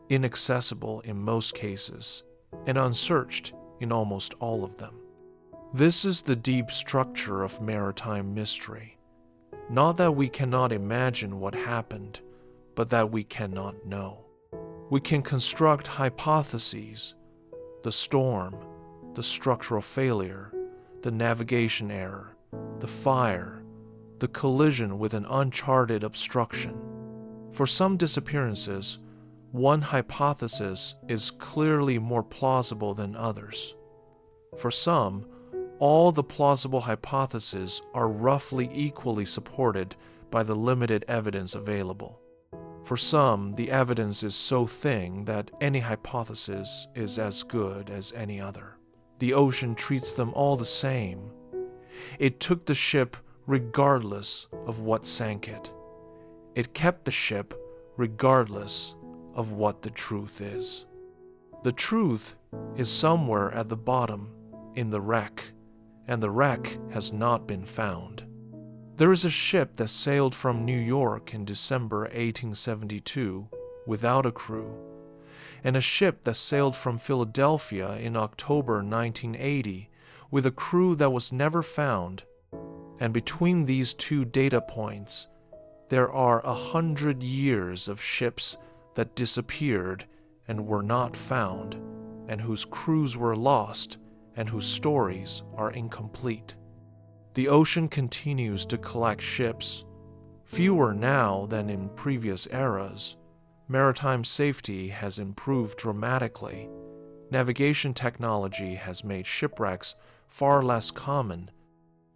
inaccessible in most cases, and unsearched in almost all of them. This is the deep structure of maritime mystery. Not that we cannot imagine what happened, but that we cannot know. We can construct hypotheses: the storm, the structural failure, the navigation error, the fire, the collision with an uncharted obstruction. For some disappearances, one hypothesis is clearly more plausible than others. For some, all the plausible hypotheses are roughly equally supported by the limited evidence available. For some, the evidence is so thin that any hypothesis is as good as any other. The ocean treats them all the same. It took the ship regardless of what sank it. It kept the ship regardless of what the truth is. The truth is somewhere at the bottom in the wreck, and the wreck has not been found. There is a ship that sailed from New York in December 1872 without a crew, and a ship that sailed from Philadelphia in October 1980 with a crew that was never found. And between these two data points, there are 100 years of ships that disappeared and were not found, and whose crews were lost, and whose stories are incomplete. The ocean continues to collect ships, fewer now than in previous eras. Maritime safety has improved dramatically. Navigation technology has made shipwrecks far less common,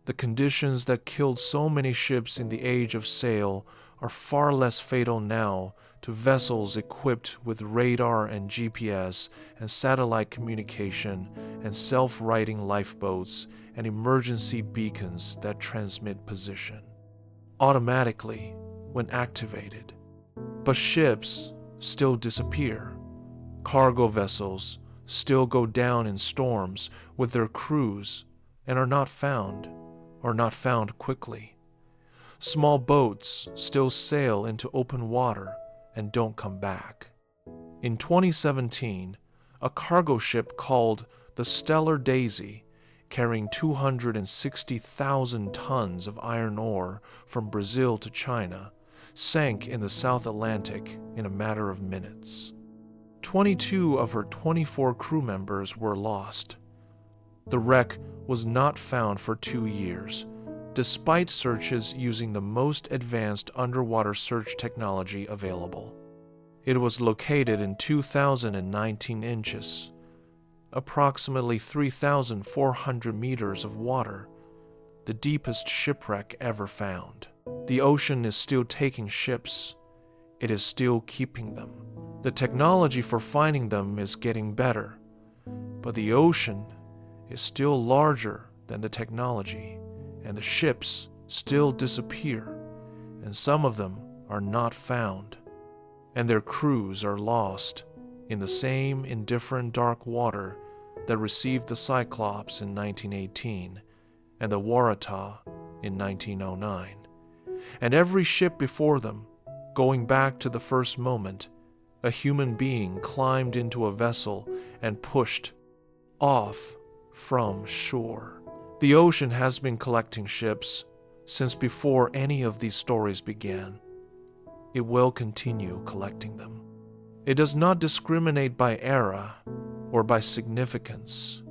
The conditions that killed so many ships in the age of sail are far less fatal now to vessels equipped with radar and GPS and satellite communication and self-righting lifeboats and emergency beacons that transmit position automatically when activated. But ships still disappear. Cargo vessels still go down in storms with their crews and are not found, or not found quickly. Small boats still sail into open water and don't come back. In 2017, a cargo ship called the Stellar Daisy, carrying 260,000 tons of iron ore from Brazil to China, sank in the South Atlantic in a matter of minutes. 22 of her 24 crew members were lost. The wreck was not found for 2 years, despite searches using the most advanced underwater search technology available. It was located in 2,019 inches, approximately 3,400 meters of water, the deepest shipwreck ever found. The ocean is still taking ships. It is still keeping them. The technology for finding them is getting better, but the ocean is still larger than the technology, and the ships still disappear, and some of them are not found, and their crews are lost in the same indifferent dark water that received the Cyclops in 1918 and the Waratah in 1909. And every ship before them, going back to the first moment, a human being climbed into a vessel and pushed off from shore. The ocean has been collecting ships since before any of these stories began. It will continue collecting them. It does not discriminate by era, or by significance,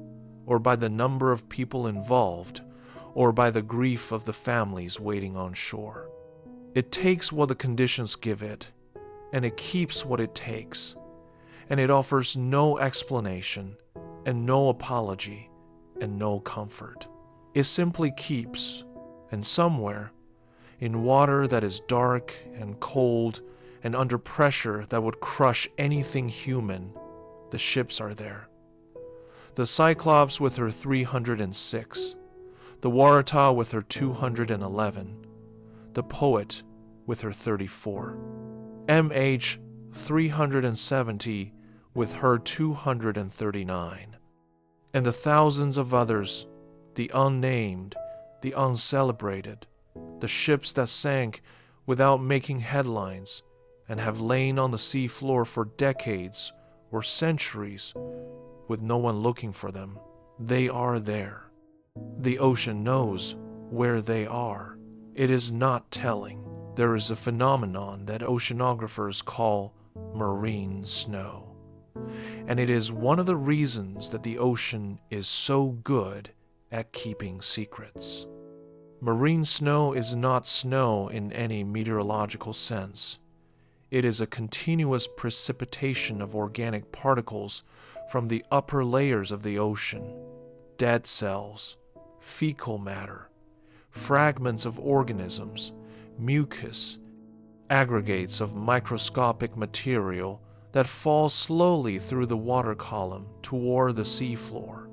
or by the number of people involved, or by the grief of the families waiting on shore. It takes what the conditions give it, and it keeps what it takes, and it offers no explanation, and no apology, and no comfort. It simply keeps, and somewhere, in water that is dark and cold and under pressure that would crush anything human, the ships are there. The Cyclops with her 306, the Waratah with her 211, the Poet with her 34, MH 370 with her 239, and the thousands of others, the unnamed, the uncelebrated, the ships that sank without making headlines and have lain on the sea floor for decades or centuries with no one looking for them. They are there. The ocean knows where they are. It is not telling. There is a phenomenon that oceanographers call marine snow, and it is one of the reasons that the ocean is so good at keeping secrets. Marine snow is not snow in any meteorological sense. It is a continuous precipitation of organic particles from the upper layers of the ocean, dead cells, fecal matter, fragments of organisms, mucus, aggregates of microscopic material that fall slowly through the water column toward the seafloor.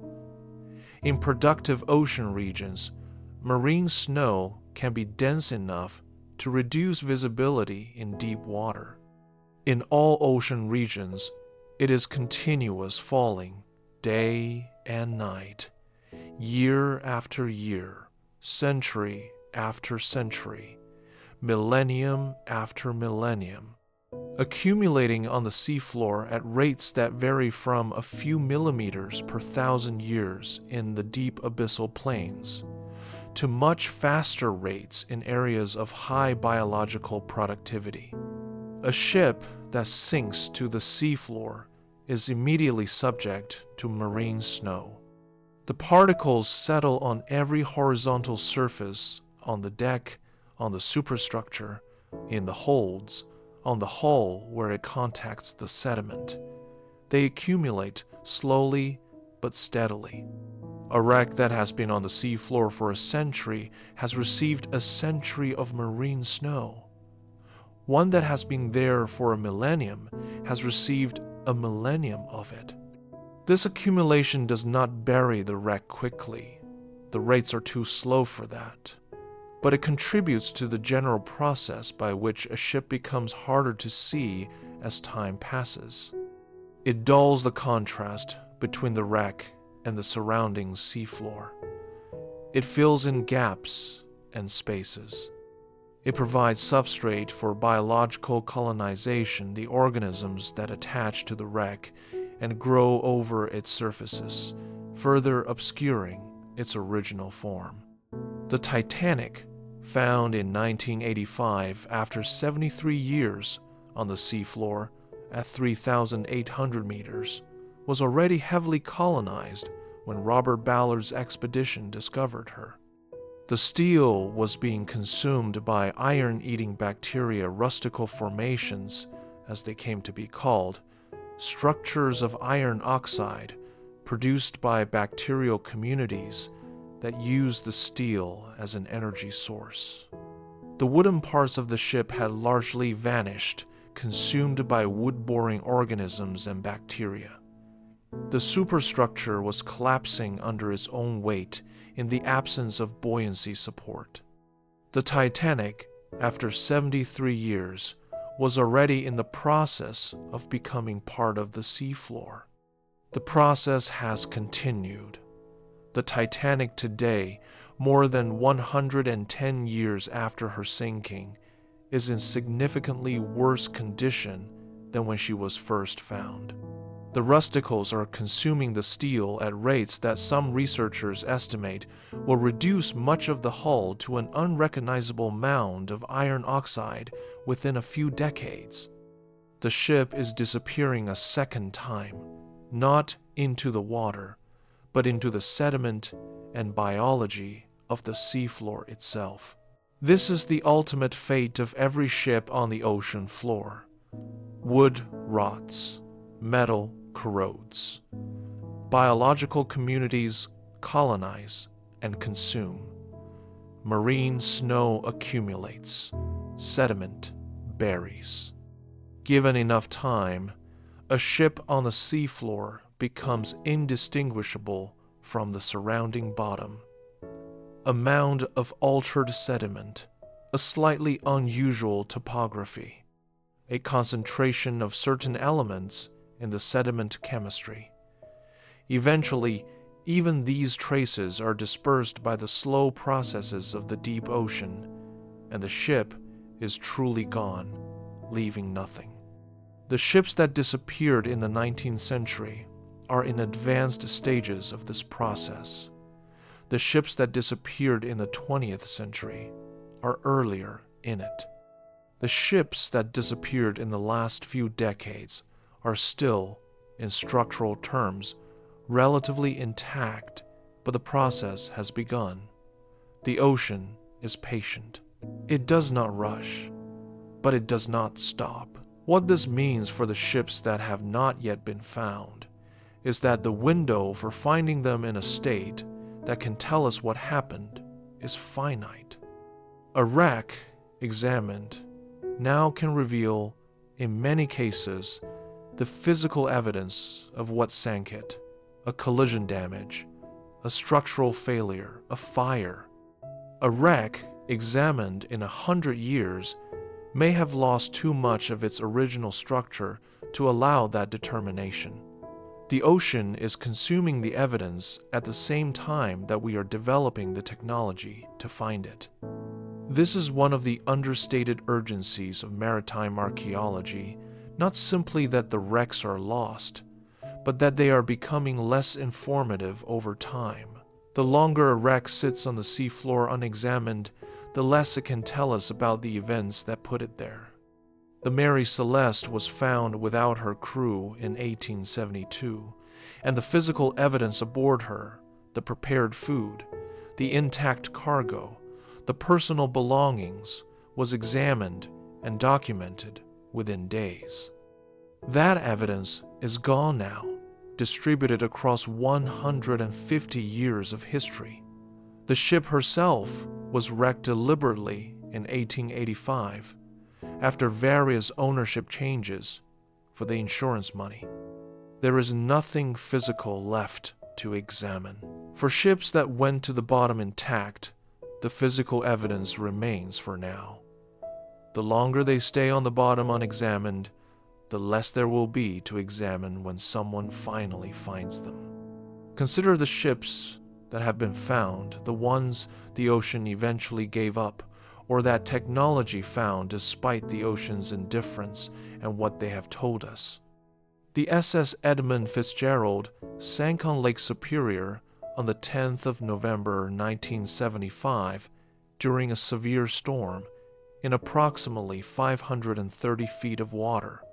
In productive ocean regions, marine snow can be dense enough to reduce visibility in deep water. In all ocean regions, it is continuous falling, day and night, year after year, century after century, millennium after millennium, accumulating on the seafloor at rates that vary from a few millimeters per thousand years in the deep abyssal plains to much faster rates in areas of high biological productivity. A ship that sinks to the seafloor is immediately subject to marine snow. The particles settle on every horizontal surface, on the deck, on the superstructure, in the holds, on the hull where it contacts the sediment. They accumulate slowly but steadily. A wreck that has been on the seafloor for a century has received a century of marine snow. One that has been there for a millennium has received a millennium of it. This accumulation does not bury the wreck quickly. The rates are too slow for that. But it contributes to the general process by which a ship becomes harder to see as time passes. It dulls the contrast between the wreck and the surrounding seafloor. It fills in gaps and spaces. It provides substrate for biological colonization, the organisms that attach to the wreck and grow over its surfaces, further obscuring its original form. The Titanic, found in 1985 after 73 years on the seafloor at 3,800 meters, was already heavily colonized when Robert Ballard's expedition discovered her. The steel was being consumed by iron-eating bacteria, rustical formations, as they came to be called, structures of iron oxide produced by bacterial communities that used the steel as an energy source. The wooden parts of the ship had largely vanished, consumed by wood-boring organisms and bacteria. The superstructure was collapsing under its own weight in the absence of buoyancy support. The Titanic, after 73 years, was already in the process of becoming part of the seafloor. The process has continued. The Titanic today, more than 110 years after her sinking, is in significantly worse condition than when she was first found. The rusticles are consuming the steel at rates that some researchers estimate will reduce much of the hull to an unrecognizable mound of iron oxide within a few decades. The ship is disappearing a second time, not into the water, but into the sediment and biology of the seafloor itself. This is the ultimate fate of every ship on the ocean floor. Wood rots, metal corrodes. Biological communities colonize and consume. Marine snow accumulates. Sediment buries. Given enough time, a ship on the seafloor becomes indistinguishable from the surrounding bottom. A mound of altered sediment, a slightly unusual topography, a concentration of certain elements in the sediment chemistry. Eventually, even these traces are dispersed by the slow processes of the deep ocean, and the ship is truly gone, leaving nothing. The ships that disappeared in the 19th century are in advanced stages of this process. The ships that disappeared in the 20th century are earlier in it. The ships that disappeared in the last few decades are still, in structural terms, relatively intact, but the process has begun. The ocean is patient. It does not rush, but it does not stop. What this means for the ships that have not yet been found is that the window for finding them in a state that can tell us what happened is finite. A wreck, examined, now can reveal, in many cases, the physical evidence of what sank it: a collision damage, a structural failure, a fire. A wreck, examined in 100 years, may have lost too much of its original structure to allow that determination. The ocean is consuming the evidence at the same time that we are developing the technology to find it. This is one of the understated urgencies of maritime archaeology, not simply that the wrecks are lost, but that they are becoming less informative over time. The longer a wreck sits on the seafloor unexamined, the less it can tell us about the events that put it there. The Mary Celeste was found without her crew in 1872, and the physical evidence aboard her, the prepared food, the intact cargo, the personal belongings, was examined and documented within days. That evidence is gone now, distributed across 150 years of history. The ship herself was wrecked deliberately in 1885 after various ownership changes for the insurance money. There is nothing physical left to examine. For ships that went to the bottom intact, the physical evidence remains for now. The longer they stay on the bottom unexamined, the less there will be to examine when someone finally finds them. Consider the ships that have been found, the ones the ocean eventually gave up, or that technology found despite the ocean's indifference and what they have told us. The SS Edmund Fitzgerald sank on Lake Superior on the 10th of November 1975 during a severe storm in approximately 530 feet of water.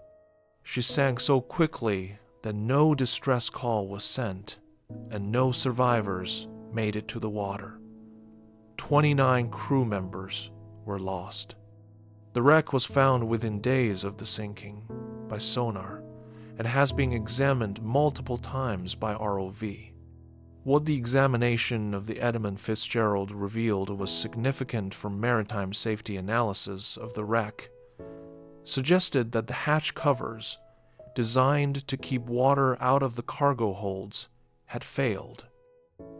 She sank so quickly that no distress call was sent, and no survivors made it to the water. 29 crew members were lost. The wreck was found within days of the sinking by sonar and has been examined multiple times by ROV. What the examination of the Edmund Fitzgerald revealed was significant for maritime safety analysis of the wreck, suggested that the hatch covers, designed to keep water out of the cargo holds, had failed,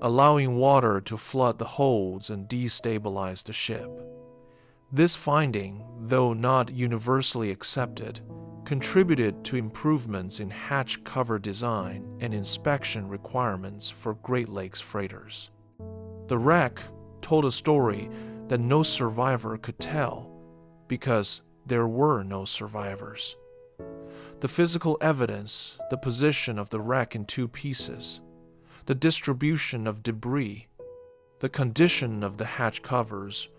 allowing water to flood the holds and destabilize the ship. This finding, though not universally accepted, contributed to improvements in hatch cover design and inspection requirements for Great Lakes freighters. The wreck told a story that no survivor could tell because there were no survivors. The physical evidence, the position of the wreck in two pieces, the distribution of debris, the condition of the hatch covers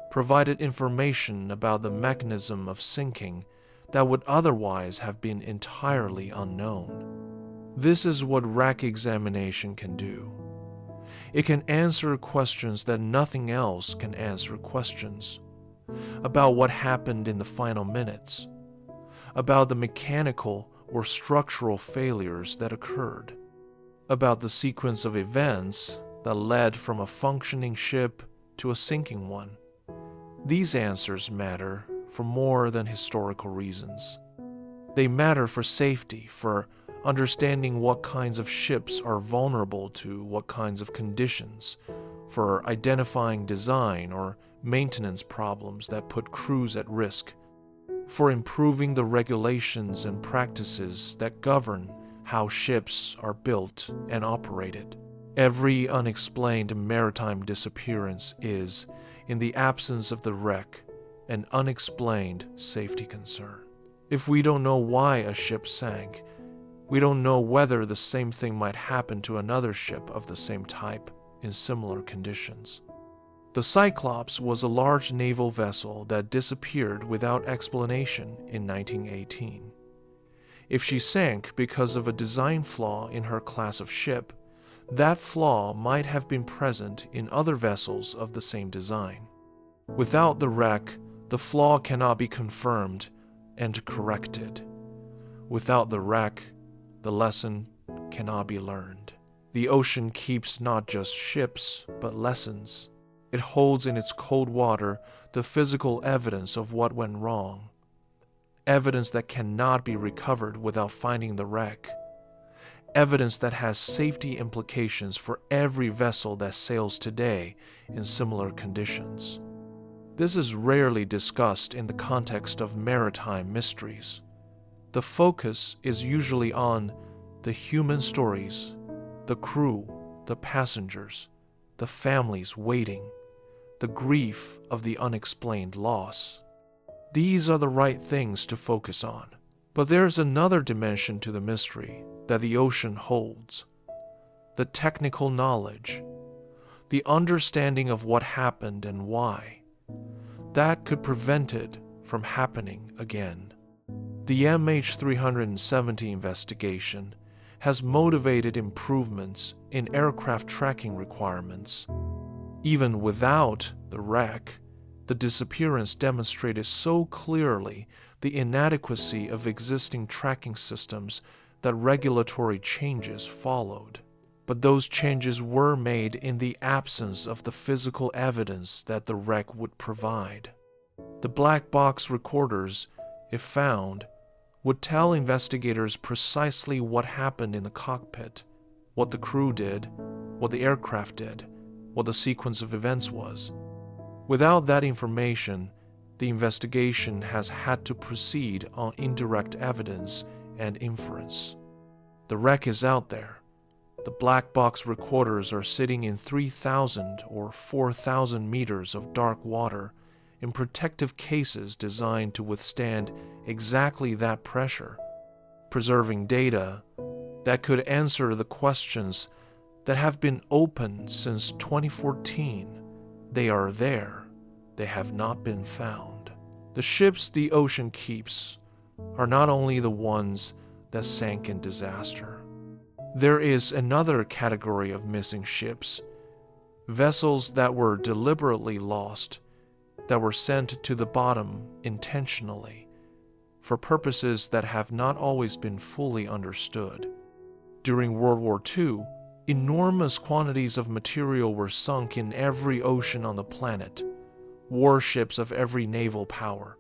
provided information about the mechanism of sinking that would otherwise have been entirely unknown. This is what wreck examination can do. It can answer questions that nothing else can answer questions. About what happened in the final minutes. About the mechanical or structural failures that occurred. About the sequence of events that led from a functioning ship to a sinking one. These answers matter for more than historical reasons. They matter for safety, for understanding what kinds of ships are vulnerable to what kinds of conditions, for identifying design or maintenance problems that put crews at risk, for improving the regulations and practices that govern how ships are built and operated. Every unexplained maritime disappearance is, in the absence of the wreck, an unexplained safety concern. If we don't know why a ship sank, we don't know whether the same thing might happen to another ship of the same type in similar conditions. The Cyclops was a large naval vessel that disappeared without explanation in 1918. If she sank because of a design flaw in her class of ship, that flaw might have been present in other vessels of the same design. Without the wreck, the flaw cannot be confirmed and corrected. Without the wreck, the lesson cannot be learned. The ocean keeps not just ships, but lessons. It holds in its cold water the physical evidence of what went wrong, evidence that cannot be recovered without finding the wreck, evidence that has safety implications for every vessel that sails today in similar conditions. This is rarely discussed in the context of maritime mysteries. The focus is usually on the human stories, the crew, the passengers, the families waiting, the grief of the unexplained loss. These are the right things to focus on. But there's another dimension to the mystery that the ocean holds: the technical knowledge, the understanding of what happened and why. That could prevent it from happening again. The MH370 investigation has motivated improvements in aircraft tracking requirements. Even without the wreck, the disappearance demonstrated so clearly the inadequacy of existing tracking systems that regulatory changes followed. But those changes were made in the absence of the physical evidence that the wreck would provide. The black box recorders, if found, would tell investigators precisely what happened in the cockpit, what the crew did, what the aircraft did, what the sequence of events was. Without that information, the investigation has had to proceed on indirect evidence and inference. The wreck is out there. The black box recorders are sitting in 3,000 or 4,000 meters of dark water in protective cases designed to withstand exactly that pressure, preserving data that could answer the questions that have been open since 2014. They are there. They have not been found. The ships the ocean keeps are not only the ones that sank in disaster. There is another category of missing ships, vessels that were deliberately lost, that were sent to the bottom intentionally, for purposes that have not always been fully understood. During World War II, enormous quantities of material were sunk in every ocean on the planet, warships of every naval power,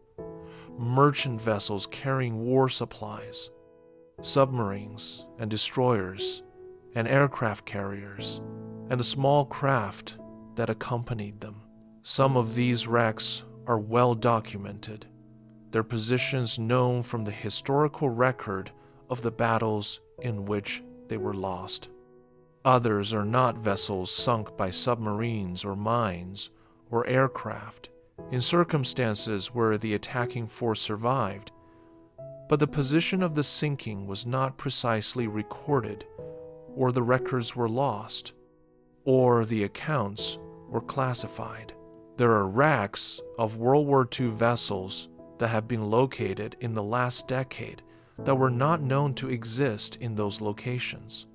merchant vessels carrying war supplies, submarines and destroyers and aircraft carriers, and the small craft that accompanied them. Some of these wrecks are well documented, their positions known from the historical record of the battles in which they were lost. Others are not vessels sunk by submarines or mines or aircraft in circumstances where the attacking force survived, but the position of the sinking was not precisely recorded, or the records were lost, or the accounts were classified. There are wrecks of World War II vessels that have been located in the last decade that were not known to exist in those locations.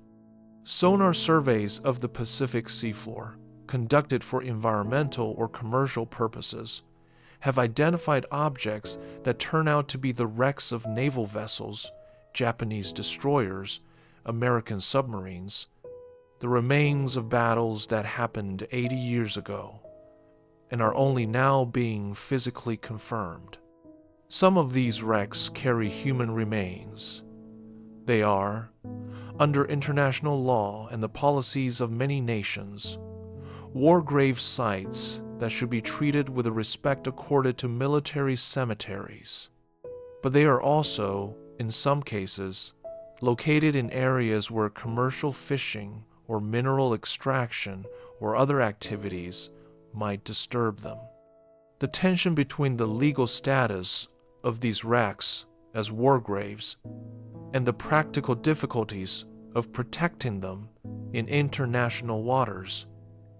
Sonar surveys of the Pacific seafloor, conducted for environmental or commercial purposes, have identified objects that turn out to be the wrecks of naval vessels, Japanese destroyers, American submarines, the remains of battles that happened 80 years ago, and are only now being physically confirmed. Some of these wrecks carry human remains. They are, under international law and the policies of many nations, war grave sites that should be treated with the respect accorded to military cemeteries. But they are also, in some cases, located in areas where commercial fishing or mineral extraction or other activities might disturb them. The tension between the legal status of these wrecks as war graves and the practical difficulties of protecting them in international waters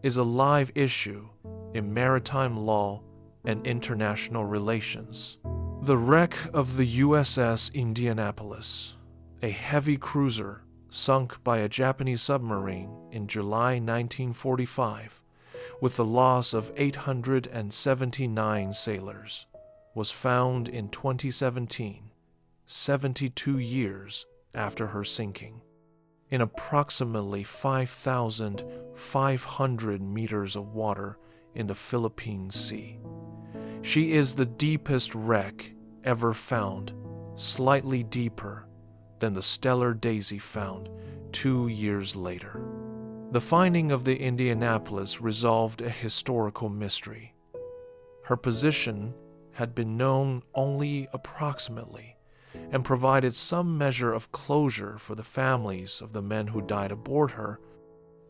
is a live issue in maritime law and international relations. The wreck of the USS Indianapolis, a heavy cruiser sunk by a Japanese submarine in July 1945 with the loss of 879 sailors, was found in 2017, 72 years after her sinking, in approximately 5,500 meters of water in the Philippine Sea. She is the deepest wreck ever found, slightly deeper than the Stellar Daisy found 2 years later. The finding of the Indianapolis resolved a historical mystery. Her position had been known only approximately and provided some measure of closure for the families of the men who died aboard her,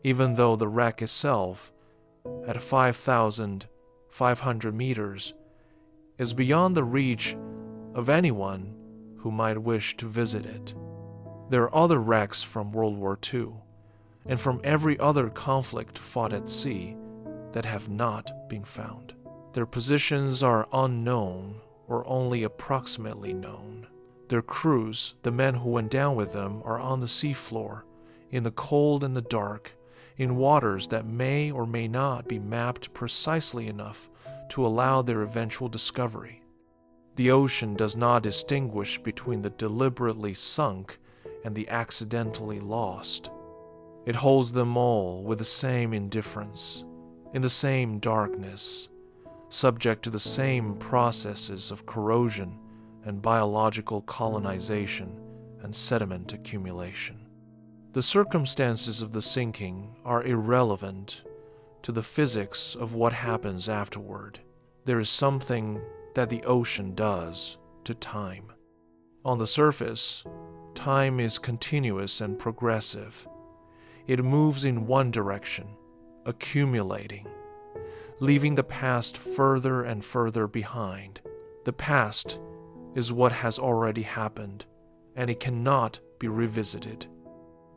even though the wreck itself, at 5,500 meters, is beyond the reach of anyone who might wish to visit it. There are other wrecks from World War II and from every other conflict fought at sea that have not been found. Their positions are unknown or only approximately known. Their crews, the men who went down with them, are on the seafloor, in the cold and the dark, in waters that may or may not be mapped precisely enough to allow their eventual discovery. The ocean does not distinguish between the deliberately sunk and the accidentally lost. It holds them all with the same indifference, in the same darkness, subject to the same processes of corrosion and biological colonization and sediment accumulation. The circumstances of the sinking are irrelevant to the physics of what happens afterward. There is something that the ocean does to time. On the surface, time is continuous and progressive. It moves in one direction, accumulating, leaving the past further and further behind. The past is what has already happened, and it cannot be revisited.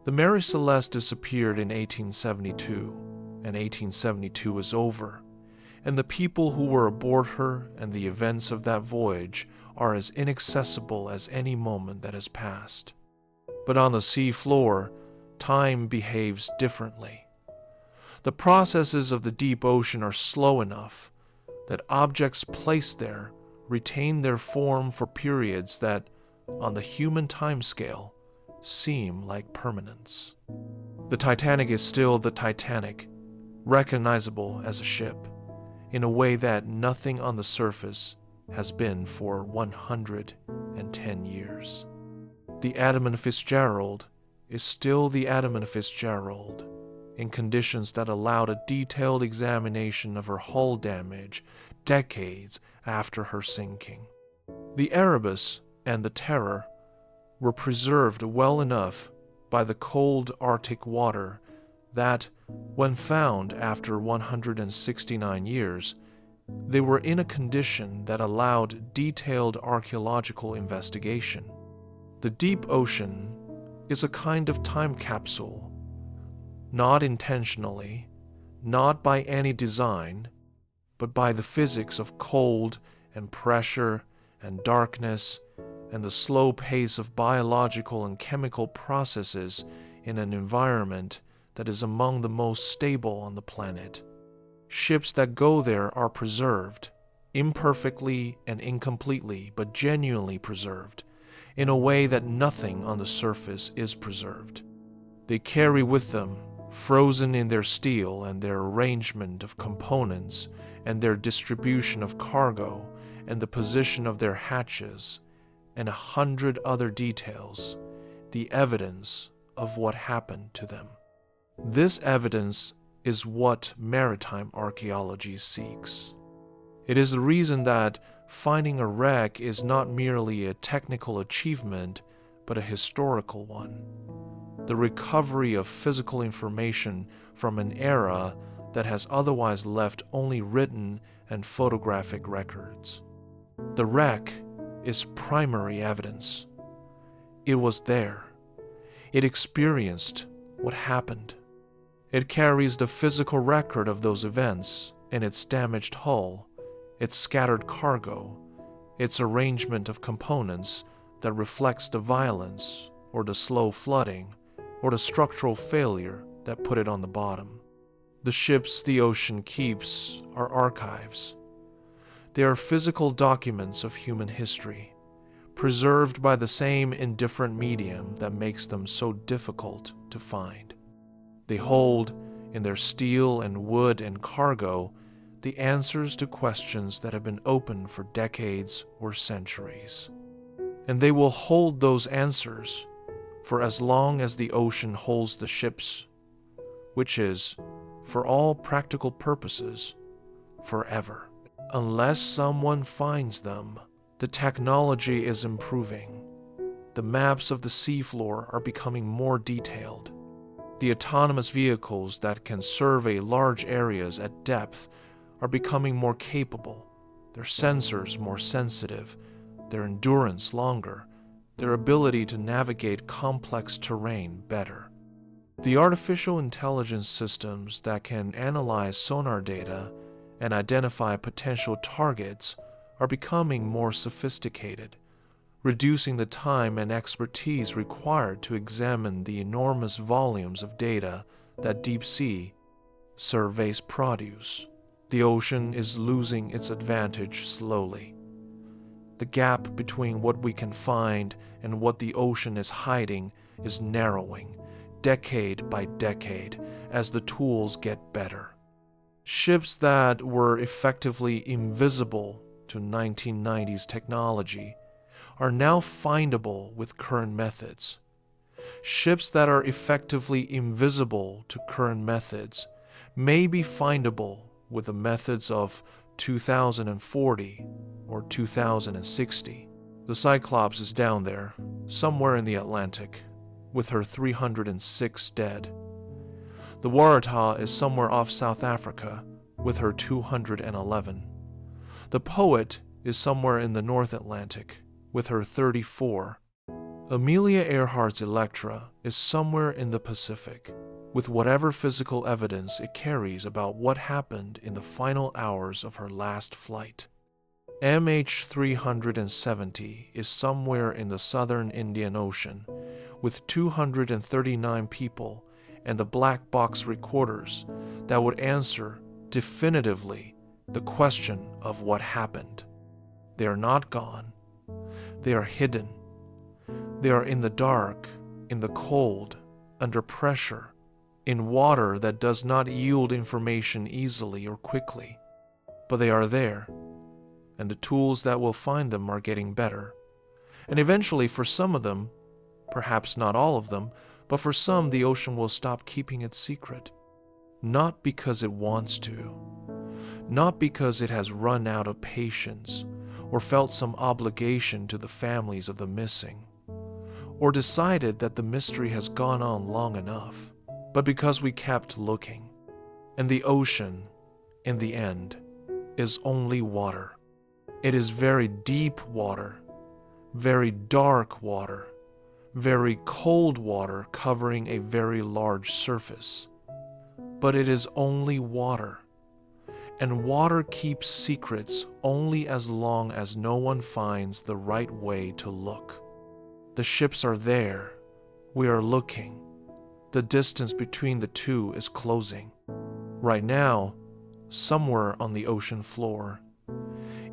The Mary Celeste disappeared in 1872, and 1872 was over, and the people who were aboard her and the events of that voyage are as inaccessible as any moment that has passed. But on the sea floor, time behaves differently. The processes of the deep ocean are slow enough that objects placed there retain their form for periods that, on the human timescale, seem like permanence. The Titanic is still the Titanic, recognizable as a ship, in a way that nothing on the surface has been for 110 years. The Edmund Fitzgerald is still the Edmund Fitzgerald, in conditions that allowed a detailed examination of her hull damage decades after her sinking. The Erebus and the Terror were preserved well enough by the cold Arctic water that, when found after 169 years, they were in a condition that allowed detailed archaeological investigation. The deep ocean is a kind of time capsule, not intentionally, not by any design, but by the physics of cold and pressure and darkness and the slow pace of biological and chemical processes in an environment that is among the most stable on the planet. Ships that go there are preserved, imperfectly and incompletely, but genuinely preserved, in a way that nothing on the surface is preserved. They carry with them, frozen in their steel and their arrangement of components and their distribution of cargo and the position of their hatches, and 100 other details, the evidence of what happened to them. This evidence is what maritime archaeology seeks. It is the reason that finding a wreck is not merely a technical achievement, but a historical one. The recovery of physical information from an era that has otherwise left only written and photographic records. The wreck is primary evidence. It was there. It experienced what happened. It carries the physical record of those events in its damaged hull, its scattered cargo, its arrangement of components that reflects the violence or the slow flooding or the structural failure that put it on the bottom. The ships the ocean keeps are archives. They are physical documents of human history, preserved by the same indifferent medium that makes them so difficult to find. They hold, in their steel and wood and cargo, the answers to questions that have been open for decades or centuries. And they will hold those answers for as long as the ocean holds the ships, which is, for all practical purposes, forever. Unless someone finds them, the technology is improving. The maps of the seafloor are becoming more detailed. The autonomous vehicles that can survey large areas at depth are becoming more capable, their sensors more sensitive, their endurance longer, their ability to navigate complex terrain better. The artificial intelligence systems that can analyze sonar data and identify potential targets are becoming more sophisticated, reducing the time and expertise required to examine the enormous volumes of data that deep sea surveys produce. The ocean is losing its advantage slowly. The gap between what we can find and what the ocean is hiding is narrowing, decade by decade, as the tools get better. Ships that were effectively invisible to 1990s technology are now findable with current methods. Ships that are effectively invisible to current methods may be findable with the methods of 2040 or 2060. The Cyclops is down there, somewhere in the Atlantic, with her 306 dead. The Waratah is somewhere off South Africa, with her 211. The Poet is somewhere in the North Atlantic, with her 34. Amelia Earhart's Electra is somewhere in the Pacific, with whatever physical evidence it carries about what happened in the final hours of her last flight. MH370 is somewhere in the southern Indian Ocean, with 239 people and the black box recorders that would answer definitively the question of what happened. They are not gone. They are hidden. They are in the dark, in the cold, under pressure, in water that does not yield information easily or quickly. But they are there, and the tools that will find them are getting better. And eventually, for some of them, perhaps not all of them, but for some, the ocean will stop keeping its secret. Not because it wants to, not because it has run out of patience or felt some obligation to the families of the missing, or decided that the mystery has gone on long enough, but because we kept looking. And the ocean, in the end, is only water. It is very deep water, very dark water, very cold water covering a very large surface. But it is only water, and water keeps secrets only as long as no one finds the right way to look. The ships are there. We are looking. The distance between the two is closing. Right now, somewhere on the ocean floor,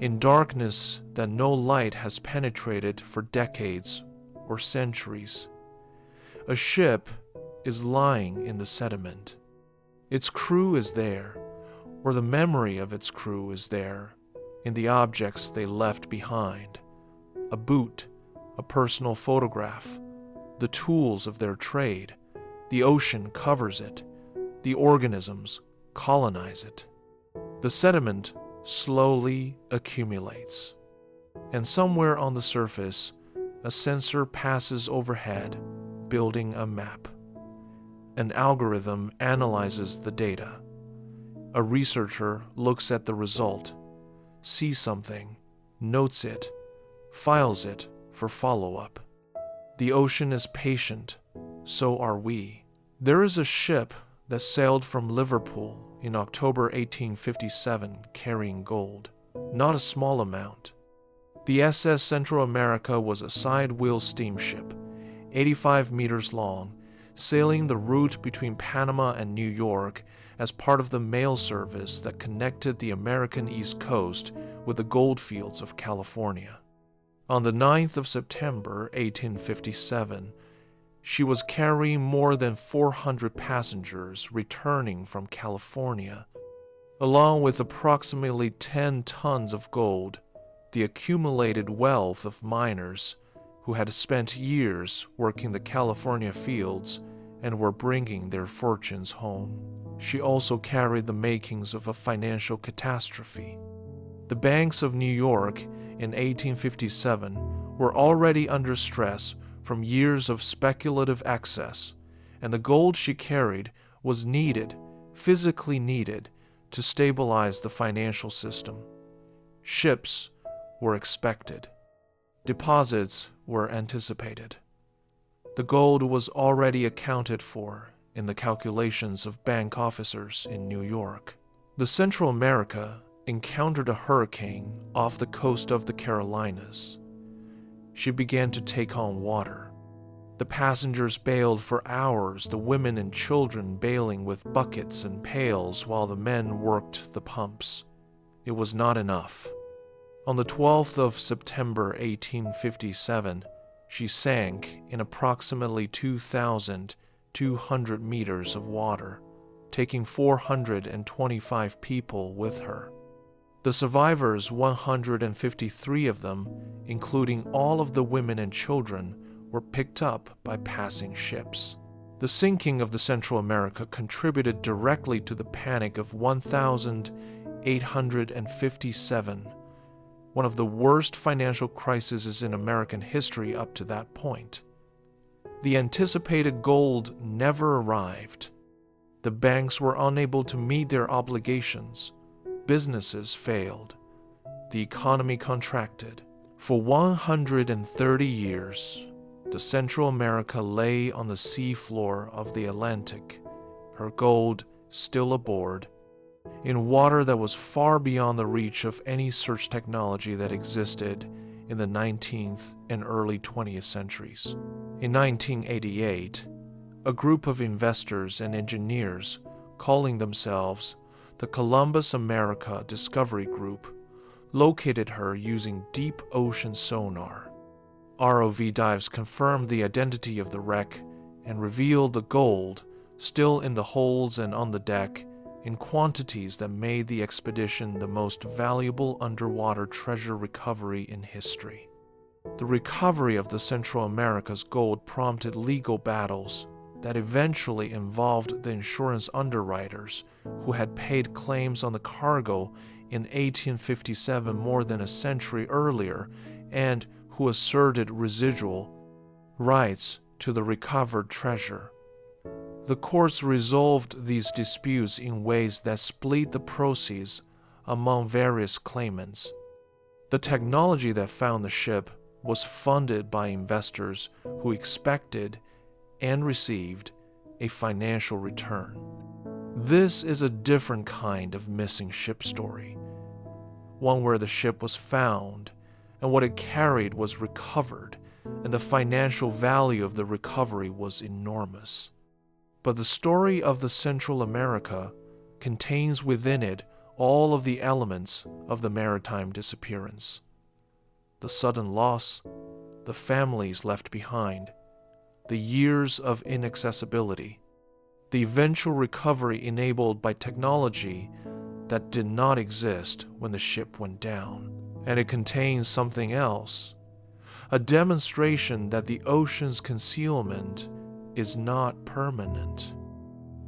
in darkness that no light has penetrated for decades or centuries, a ship is lying in the sediment. Its crew is there, or the memory of its crew is there, in the objects they left behind: a boot, a personal photograph, the tools of their trade. The ocean covers it. The organisms colonize it. The sediment slowly accumulates. And somewhere on the surface, a sensor passes overhead, building a map. An algorithm analyzes the data. A researcher looks at the result, sees something, notes it, files it for follow-up. The ocean is patient, so are we. There is a ship that sailed from Liverpool in October 1857 carrying gold, not a small amount. The SS Central America was a side-wheel steamship, 85 meters long, sailing the route between Panama and New York as part of the mail service that connected the American East Coast with the goldfields of California. On the 9th of September 1857, she was carrying more than 400 passengers returning from California, along with approximately 10 tons of gold, the accumulated wealth of miners who had spent years working the California fields and were bringing their fortunes home. She also carried the makings of a financial catastrophe. The banks of New York in 1857 were already under stress from years of speculative excess, and the gold she carried was needed, physically needed, to stabilize the financial system. Ships were expected. Deposits were anticipated. The gold was already accounted for in the calculations of bank officers in New York. The Central America encountered a hurricane off the coast of the Carolinas. She began to take on water. The passengers bailed for hours, the women and children bailing with buckets and pails while the men worked the pumps. It was not enough. On the 12th of September 1857, she sank in approximately 2,200 meters of water, taking 425 people with her. The survivors, 153 of them, including all of the women and children, were picked up by passing ships. The sinking of the Central America contributed directly to the Panic of 1857, one of the worst financial crises in American history up to that point. The anticipated gold never arrived. The banks were unable to meet their obligations. Businesses failed. The economy contracted. For 130 years, the Central America lay on the seafloor of the Atlantic, her gold still aboard, in water that was far beyond the reach of any search technology that existed in the 19th and early 20th centuries. In 1988, a group of investors and engineers calling themselves the Columbus America Discovery Group located her using deep ocean sonar. ROV dives confirmed the identity of the wreck and revealed the gold still in the holds and on the deck in quantities that made the expedition the most valuable underwater treasure recovery in history. The recovery of the Central America's gold prompted legal battles that eventually involved the insurance underwriters who had paid claims on the cargo in 1857 more than a century earlier and who asserted residual rights to the recovered treasure. The courts resolved these disputes in ways that split the proceeds among various claimants. The technology that found the ship was funded by investors who expected and received a financial return. This is a different kind of missing ship story, one where the ship was found and what it carried was recovered, and the financial value of the recovery was enormous. But the story of the Central America contains within it all of the elements of the maritime disappearance. The sudden loss, the families left behind, the years of inaccessibility, the eventual recovery enabled by technology that did not exist when the ship went down. And it contains something else, a demonstration that the ocean's concealment is not permanent.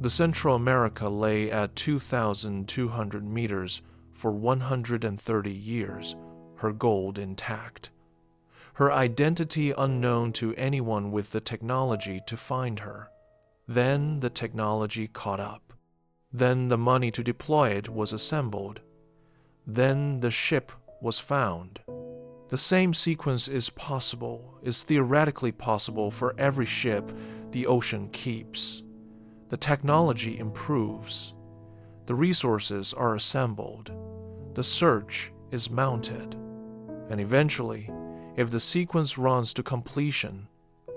The Central America lay at 2,200 meters for 130 years, her gold intact, her identity unknown to anyone with the technology to find her. Then the technology caught up. Then the money to deploy it was assembled. Then the ship was found. The same sequence is theoretically possible for every ship the ocean keeps. The technology improves. The resources are assembled. The search is mounted. And eventually, if the sequence runs to completion,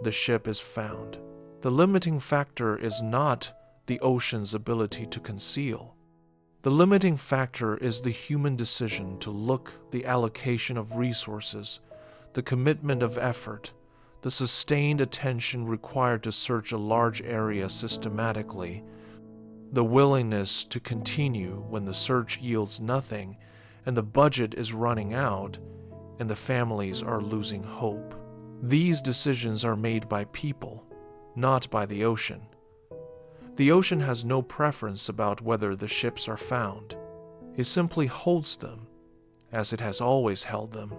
the ship is found. The limiting factor is not the ocean's ability to conceal. The limiting factor is the human decision to look, the allocation of resources, the commitment of effort, the sustained attention required to search a large area systematically, the willingness to continue when the search yields nothing and the budget is running out and the families are losing hope. These decisions are made by people, not by the ocean. The ocean has no preference about whether the ships are found. It simply holds them, as it has always held them,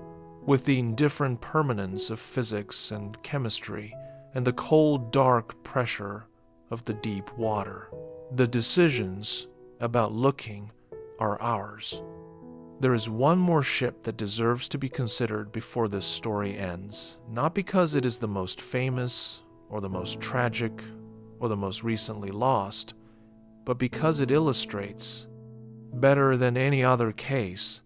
with the indifferent permanence of physics and chemistry and the cold, dark pressure of the deep water. The decisions about looking are ours. There is one more ship that deserves to be considered before this story ends, not because it is the most famous or the most tragic or the most recently lost, but because it illustrates, better than any other case,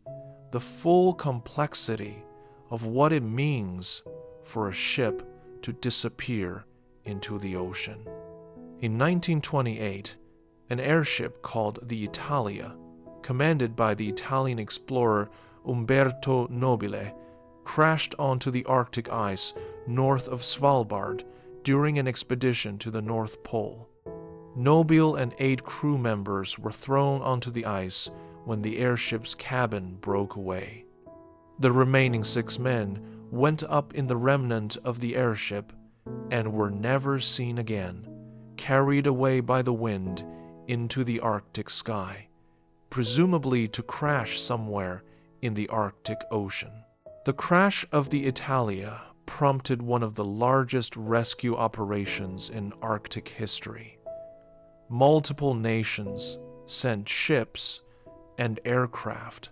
the full complexity of what it means for a ship to disappear into the ocean. In 1928, an airship called the Italia, commanded by the Italian explorer Umberto Nobile, crashed onto the Arctic ice north of Svalbard during an expedition to the North Pole. Nobile and 8 crew members were thrown onto the ice when the airship's cabin broke away. The remaining 6 men went up in the remnant of the airship and were never seen again, carried away by the wind into the Arctic sky, presumably to crash somewhere in the Arctic Ocean. The crash of the Italia prompted one of the largest rescue operations in Arctic history. Multiple nations sent ships and aircraft.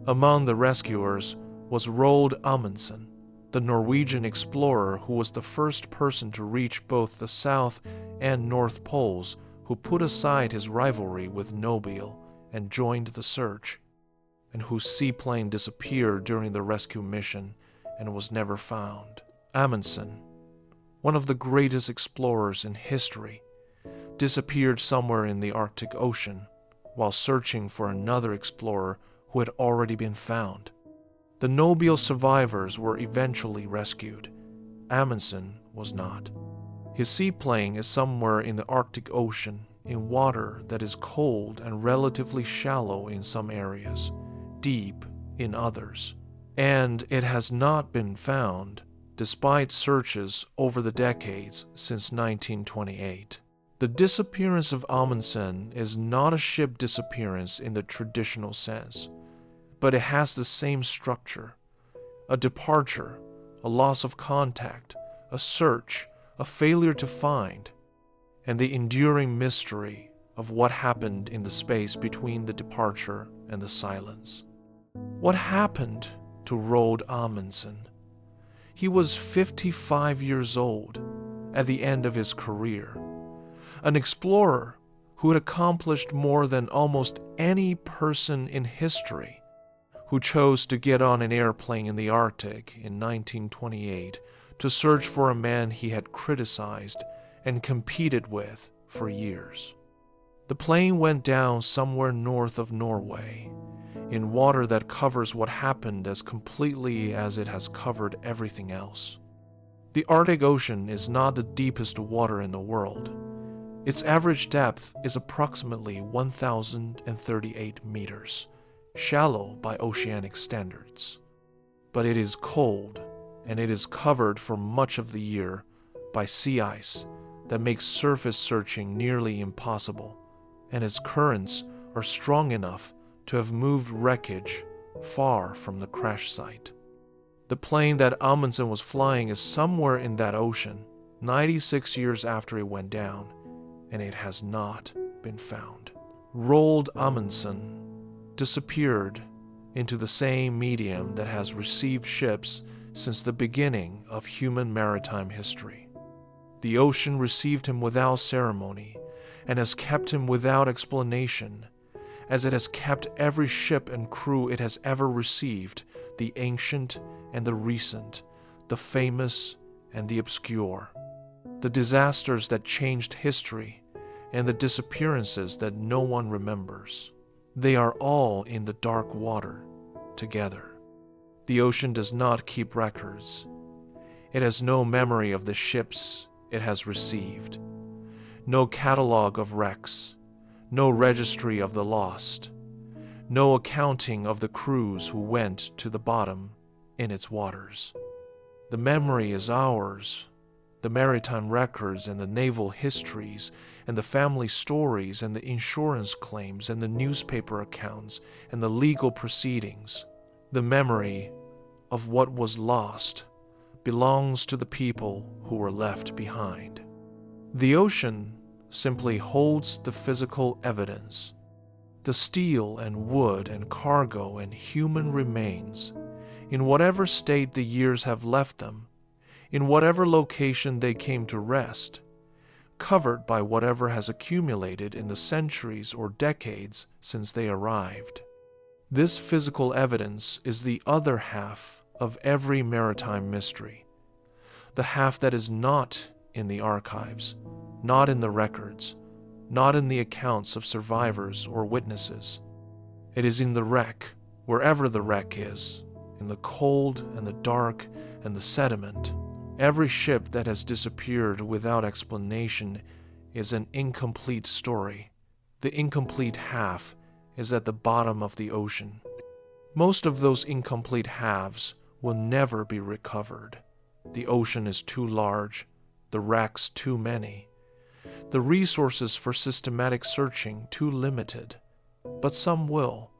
Among the rescuers was Roald Amundsen, the Norwegian explorer who was the first person to reach both the South and North Poles, who put aside his rivalry with Nobile and joined the search, and whose seaplane disappeared during the rescue mission and was never found. Amundsen, one of the greatest explorers in history, disappeared somewhere in the Arctic Ocean while searching for another explorer who had already been found. The Nobile survivors were eventually rescued. Amundsen was not. His seaplane is somewhere in the Arctic Ocean, in water that is cold and relatively shallow in some areas, deep in others, and it has not been found despite searches over the decades since 1928. The disappearance of Amundsen is not a ship disappearance in the traditional sense, but it has the same structure: a departure, a loss of contact, a search, a failure to find, and the enduring mystery of what happened in the space between the departure and the silence. What happened to Roald Amundsen? He was 55 years old at the end of his career, an explorer who had accomplished more than almost any person in history, who chose to get on an airplane in the Arctic in 1928 to search for a man he had criticized and competed with for years. The plane went down somewhere north of Norway, in water that covers what happened as completely as it has covered everything else. The Arctic Ocean is not the deepest water in the world. Its average depth is approximately 1,038 meters, shallow by oceanic standards. But it is cold, and it is covered for much of the year by sea ice that makes surface searching nearly impossible, and its currents are strong enough to have moved wreckage far from the crash site. The plane that Amundsen was flying is somewhere in that ocean, 96 years after it went down, and it has not been found. Roald Amundsen disappeared into the same medium that has received ships since the beginning of human maritime history. The ocean received him without ceremony and has kept him without explanation, as it has kept every ship and crew it has ever received, the ancient and the recent, the famous and the obscure, the disasters that changed history, and the disappearances that no one remembers. They are all in the dark water together. The ocean does not keep records. It has no memory of the ships it has received, no catalog of wrecks, no registry of the lost, no accounting of the crews who went to the bottom in its waters. The memory is ours, the maritime records and the naval histories and the family stories and the insurance claims and the newspaper accounts and the legal proceedings. The memory of what was lost belongs to the people who were left behind. The ocean simply holds the physical evidence, the steel and wood and cargo and human remains, in whatever state the years have left them, in whatever location they came to rest, covered by whatever has accumulated in the centuries or decades since they arrived. This physical evidence is the other half of every maritime mystery, the half that is not in the archives, not in the records, not in the accounts of survivors or witnesses. It is in the wreck, wherever the wreck is, in the cold and the dark and the sediment. Every ship that has disappeared without explanation is an incomplete story. The incomplete half is at the bottom of the ocean. Most of those incomplete halves will never be recovered. The ocean is too large, the wrecks too many, the resources for systematic searching too limited. But some will.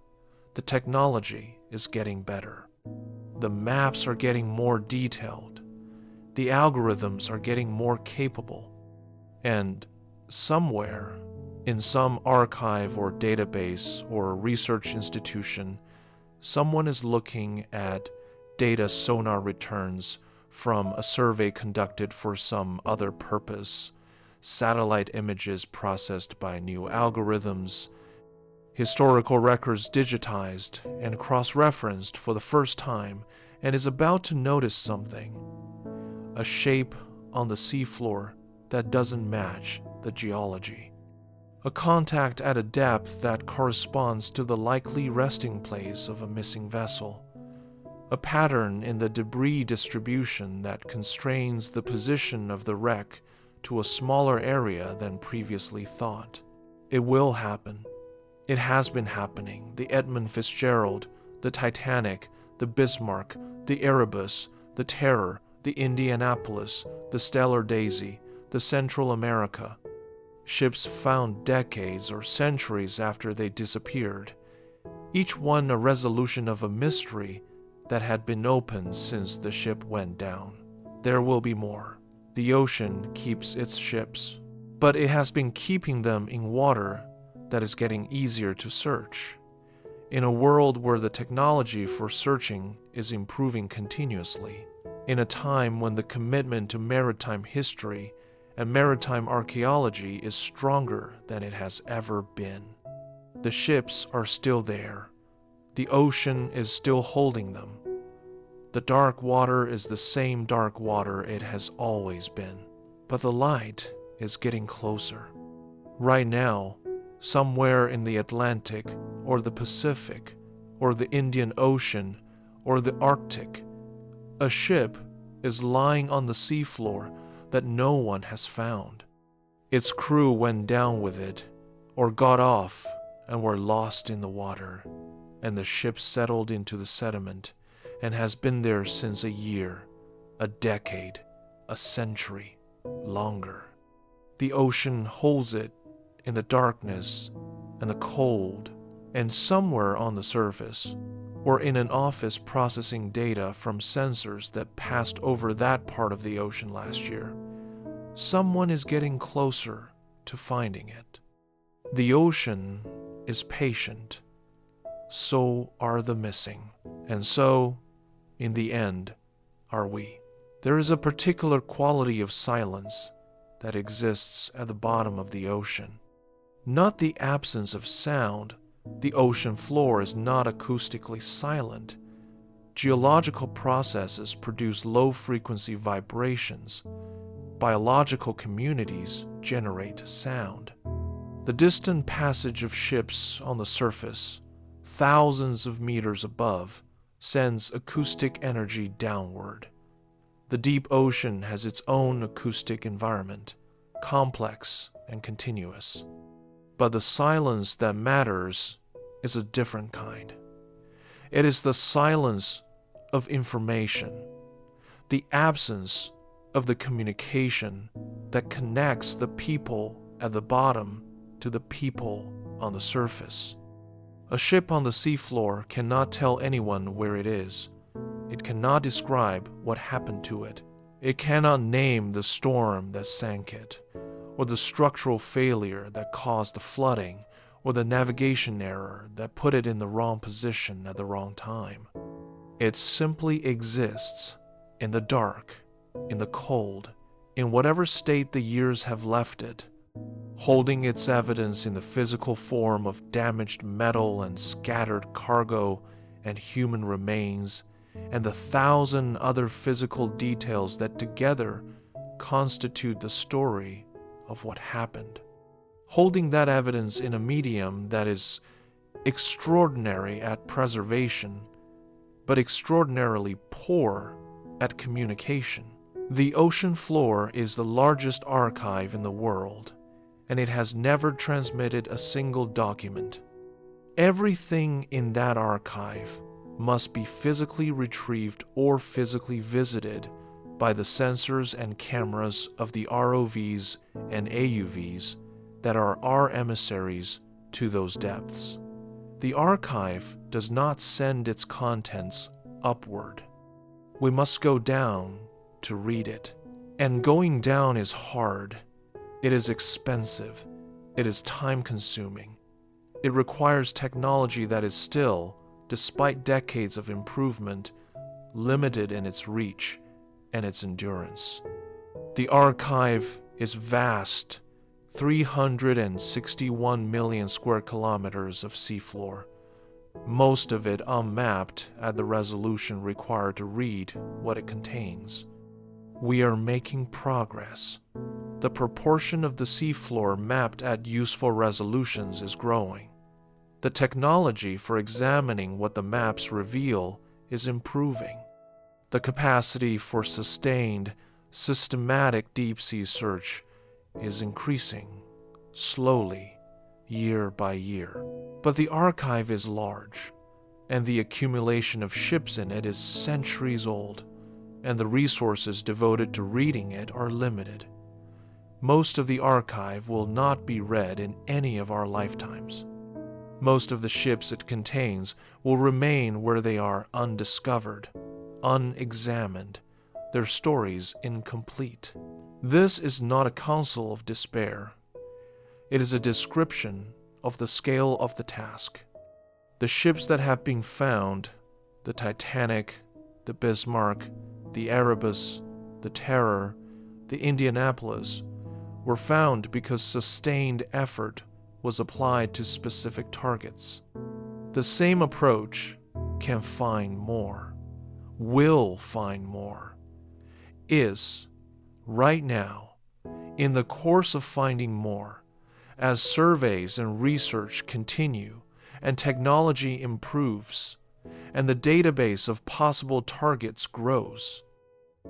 The technology is getting better. The maps are getting more detailed. The algorithms are getting more capable. And somewhere, in some archive or database or research institution, someone is looking at data sonar returns from a survey conducted for some other purpose, satellite images processed by new algorithms, historical records digitized and cross-referenced for the first time, and is about to notice something, a shape on the seafloor that doesn't match the geology, a contact at a depth that corresponds to the likely resting place of a missing vessel, a pattern in the debris distribution that constrains the position of the wreck to a smaller area than previously thought. It will happen. It has been happening. The Edmund Fitzgerald, the Titanic, the Bismarck, the Erebus, the Terror, the Indianapolis, the Stellar Daisy, the Central America. Ships found decades or centuries after they disappeared, each one a resolution of a mystery that had been open since the ship went down. There will be more. The ocean keeps its ships, but it has been keeping them in water that is getting easier to search. In a world where the technology for searching is improving continuously, in a time when the commitment to maritime history and maritime archaeology is stronger than it has ever been. The ships are still there. The ocean is still holding them. The dark water is the same dark water it has always been, but the light is getting closer. Right now, somewhere in the Atlantic or the Pacific or the Indian Ocean or the Arctic, a ship is lying on the seafloor that no one has found. Its crew went down with it or got off and were lost in the water, and the ship settled into the sediment and has been there since a year, a decade, a century, longer. The ocean holds it in the darkness and the cold, and somewhere on the surface, or in an office processing data from sensors that passed over that part of the ocean last year, someone is getting closer to finding it. The ocean is patient. So are the missing. And so, in the end, are we. There is a particular quality of silence that exists at the bottom of the ocean. Not the absence of sound. The ocean floor is not acoustically silent. Geological processes produce low-frequency vibrations. Biological communities generate sound. The distant passage of ships on the surface, thousands of meters above, sends acoustic energy downward. The deep ocean has its own acoustic environment, complex and continuous. But the silence that matters is a different kind. It is the silence of information, the absence of the communication that connects the people at the bottom to the people on the surface. A ship on the seafloor cannot tell anyone where it is. It cannot describe what happened to it. It cannot name the storm that sank it, or the structural failure that caused the flooding, or the navigation error that put it in the wrong position at the wrong time. It simply exists in the dark, in the cold, in whatever state the years have left it, holding its evidence in the physical form of damaged metal and scattered cargo and human remains, and the 1,000 other physical details that together constitute the story of what happened. Holding that evidence in a medium that is extraordinary at preservation, but extraordinarily poor at communication. The ocean floor is the largest archive in the world, and it has never transmitted a single document. Everything in that archive must be physically retrieved or physically visited by the sensors and cameras of the ROVs and AUVs that are our emissaries to those depths. The archive does not send its contents upward. We must go down to read it. And going down is hard. It is expensive. It is time-consuming. It requires technology that is still, despite decades of improvement, limited in its reach and its endurance. The archive is vast, 361 million square kilometers of seafloor, most of it unmapped at the resolution required to read what it contains. We are making progress. The proportion of the seafloor mapped at useful resolutions is growing. The technology for examining what the maps reveal is improving. The capacity for sustained, systematic deep-sea search is increasing, slowly, year by year. But the archive is large, and the accumulation of ships in it is centuries old, and the resources devoted to reading it are limited. Most of the archive will not be read in any of our lifetimes. Most of the ships it contains will remain where they are undiscovered, unexamined, their stories incomplete. This is not a counsel of despair. It is a description of the scale of the task. The ships that have been found, the Titanic, the Bismarck, the Erebus, the Terror, the Indianapolis, were found because sustained effort was applied to specific targets. The same approach can find more, will find more, is, right now, in the course of finding more, as surveys and research continue and technology improves, and the database of possible targets grows.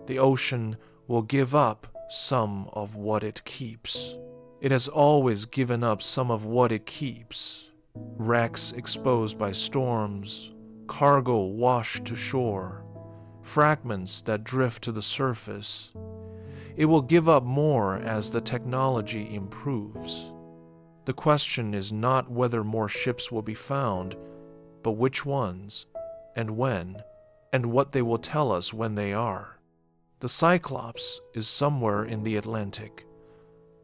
The ocean will give up some of what it keeps. It has always given up some of what it keeps. Wrecks exposed by storms, cargo washed to shore, fragments that drift to the surface. It will give up more as the technology improves. The question is not whether more ships will be found, but which ones, and when, and what they will tell us when they are. The Cyclops is somewhere in the Atlantic.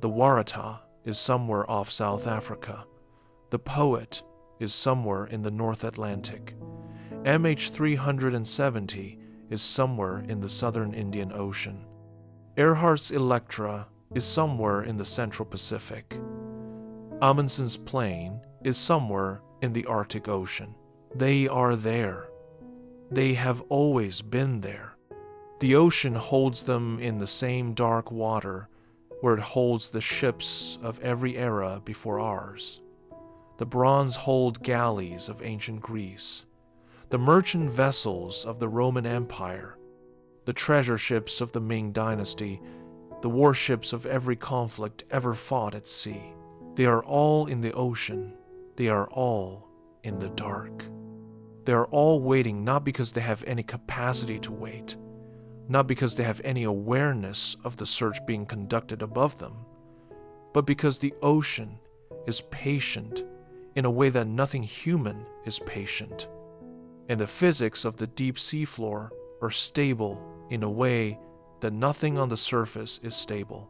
The Waratah is somewhere off South Africa. The Poet is somewhere in the North Atlantic. MH370 is somewhere in the Southern Indian Ocean. Earhart's Electra is somewhere in the Central Pacific. Amundsen's plane is somewhere in the Arctic Ocean. They are there. They have always been there. The ocean holds them in the same dark water where it holds the ships of every era before ours. The bronze-hulled galleys of ancient Greece, the merchant vessels of the Roman Empire, the treasure ships of the Ming Dynasty, the warships of every conflict ever fought at sea. They are all in the ocean. They are all in the dark. They are all waiting not because they have any capacity to wait, not because they have any awareness of the search being conducted above them, but because the ocean is patient in a way that nothing human is patient, and the physics of the deep seafloor are stable in a way that nothing on the surface is stable,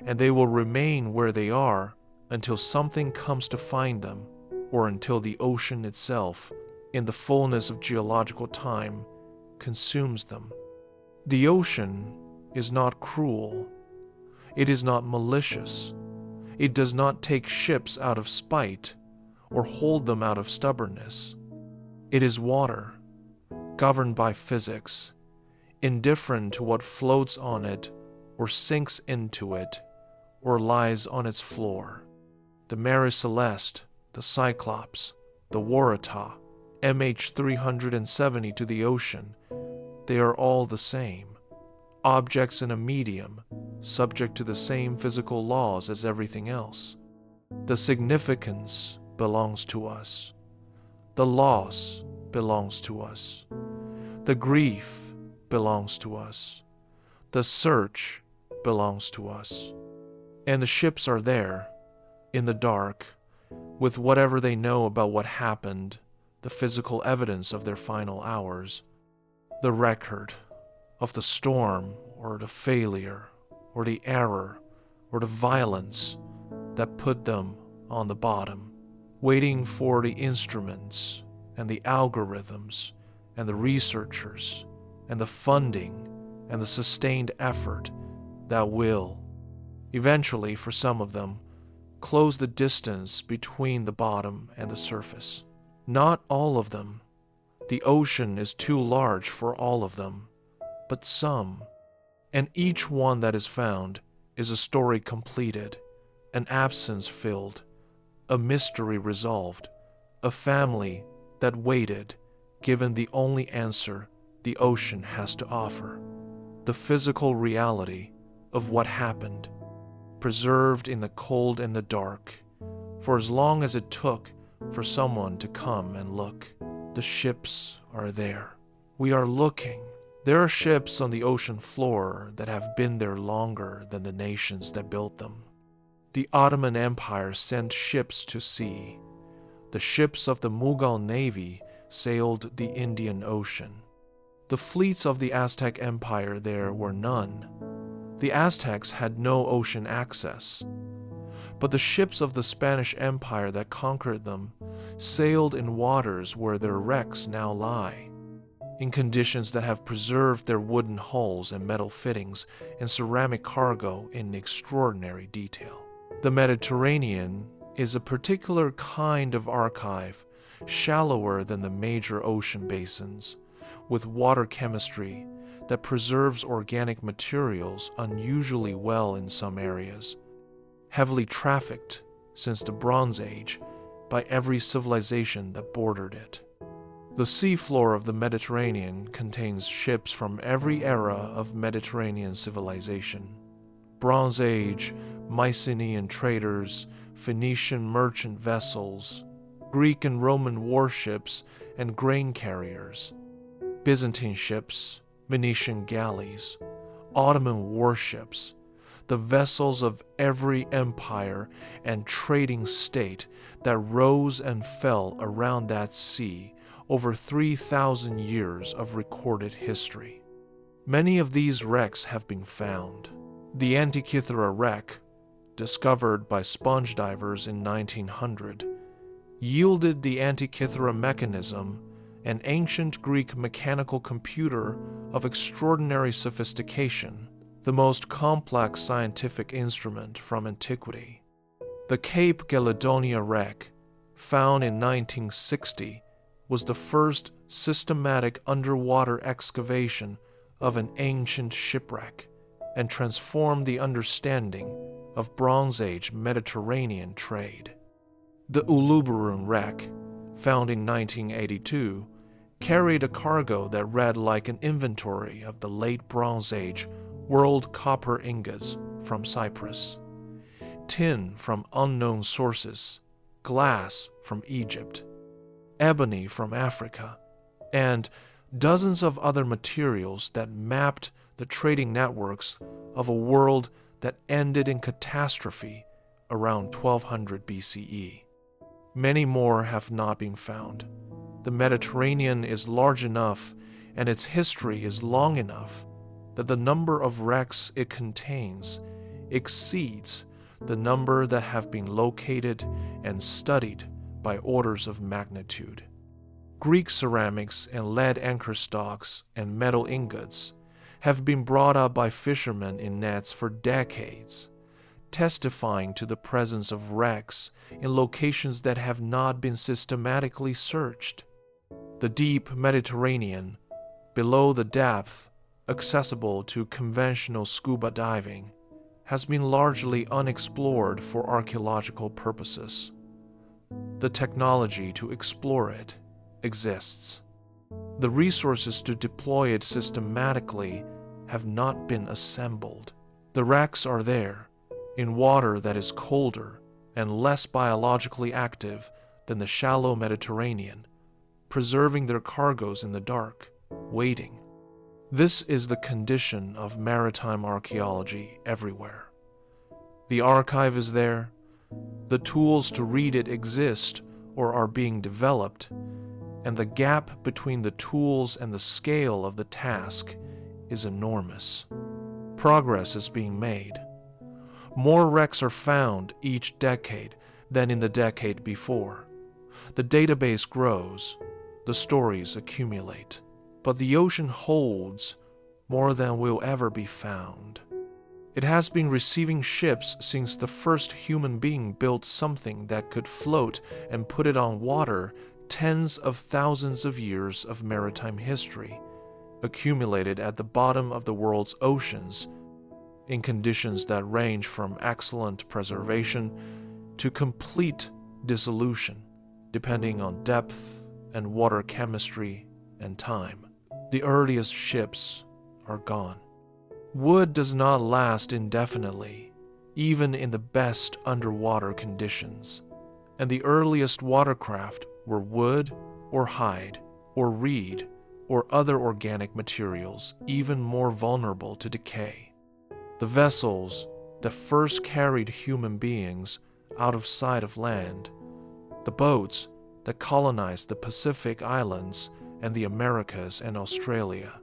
and they will remain where they are until something comes to find them, or until the ocean itself, in the fullness of geological time, consumes them. The ocean is not cruel. It is not malicious. It does not take ships out of spite or hold them out of stubbornness. It is water, governed by physics, indifferent to what floats on it or sinks into it or lies on its floor. The Mare Celeste, the Cyclops, the Waratah, MH370 to the ocean, they are all the same. Objects in a medium, subject to the same physical laws as everything else. The significance belongs to us. The loss belongs to us. The grief belongs to us. The search belongs to us. And the ships are there, in the dark, with whatever they know about what happened, the physical evidence of their final hours, the record of the storm or the failure or the error or the violence that put them on the bottom, waiting for the instruments and the algorithms and the researchers and the funding and the sustained effort that will, eventually for some of them, close the distance between the bottom and the surface. Not all of them. The ocean is too large for all of them, but some. And each one that is found is a story completed, an absence filled, a mystery resolved, a family that waited, given the only answer the ocean has to offer, the physical reality of what happened, preserved in the cold and the dark, for as long as it took for someone to come and look. The ships are there. We are looking. There are ships on the ocean floor that have been there longer than the nations that built them. The Ottoman Empire sent ships to sea. The ships of the Mughal Navy sailed the Indian Ocean. The fleets of the Aztec Empire there were none. The Aztecs had no ocean access. But the ships of the Spanish Empire that conquered them sailed in waters where their wrecks now lie, in conditions that have preserved their wooden hulls and metal fittings and ceramic cargo in extraordinary detail. The Mediterranean is a particular kind of archive, shallower than the major ocean basins, with water chemistry that preserves organic materials unusually well in some areas, heavily trafficked since the Bronze Age by every civilization that bordered it. The seafloor of the Mediterranean contains ships from every era of Mediterranean civilization. Bronze Age, Mycenaean traders, Phoenician merchant vessels, Greek and Roman warships and grain carriers, Byzantine ships, Venetian galleys, Ottoman warships, the vessels of every empire and trading state that rose and fell around that sea over 3,000 years of recorded history. Many of these wrecks have been found. The Antikythera wreck, discovered by sponge divers in 1900, yielded the Antikythera mechanism, an ancient Greek mechanical computer of extraordinary sophistication, the most complex scientific instrument from antiquity. The Cape Caledonia wreck, found in 1960, was the first systematic underwater excavation of an ancient shipwreck and transformed the understanding of Bronze Age Mediterranean trade. The Uluburun wreck, found in 1982, carried a cargo that read like an inventory of the late Bronze Age world copper ingots from Cyprus, tin from unknown sources, glass from Egypt, ebony from Africa, and dozens of other materials that mapped the trading networks of a world that ended in catastrophe around 1200 BCE. Many more have not been found. The Mediterranean is large enough and its history is long enough that the number of wrecks it contains exceeds the number that have been located and studied by orders of magnitude. Greek ceramics and lead anchor stocks and metal ingots have been brought up by fishermen in nets for decades, testifying to the presence of wrecks in locations that have not been systematically searched. The deep Mediterranean, below the depth accessible to conventional scuba diving, has been largely unexplored for archaeological purposes. The technology to explore it exists. The resources to deploy it systematically have not been assembled. The wrecks are there, in water that is colder and less biologically active than the shallow Mediterranean, preserving their cargoes in the dark, waiting. This is the condition of maritime archaeology everywhere. The archive is there, the tools to read it exist or are being developed, and the gap between the tools and the scale of the task is enormous. Progress is being made. More wrecks are found each decade than in the decade before. The database grows, the stories accumulate, but the ocean holds more than will ever be found. It has been receiving ships since the first human being built something that could float and put it on water. Tens of thousands of years of maritime history accumulated at the bottom of the world's oceans in conditions that range from excellent preservation to complete dissolution, depending on depth and water chemistry and time. The earliest ships are gone. Wood does not last indefinitely, even in the best underwater conditions, and the earliest watercraft were wood or hide or reed or other organic materials even more vulnerable to decay. The vessels that first carried human beings out of sight of land, the boats that colonized the Pacific Islands and the Americas and Australia,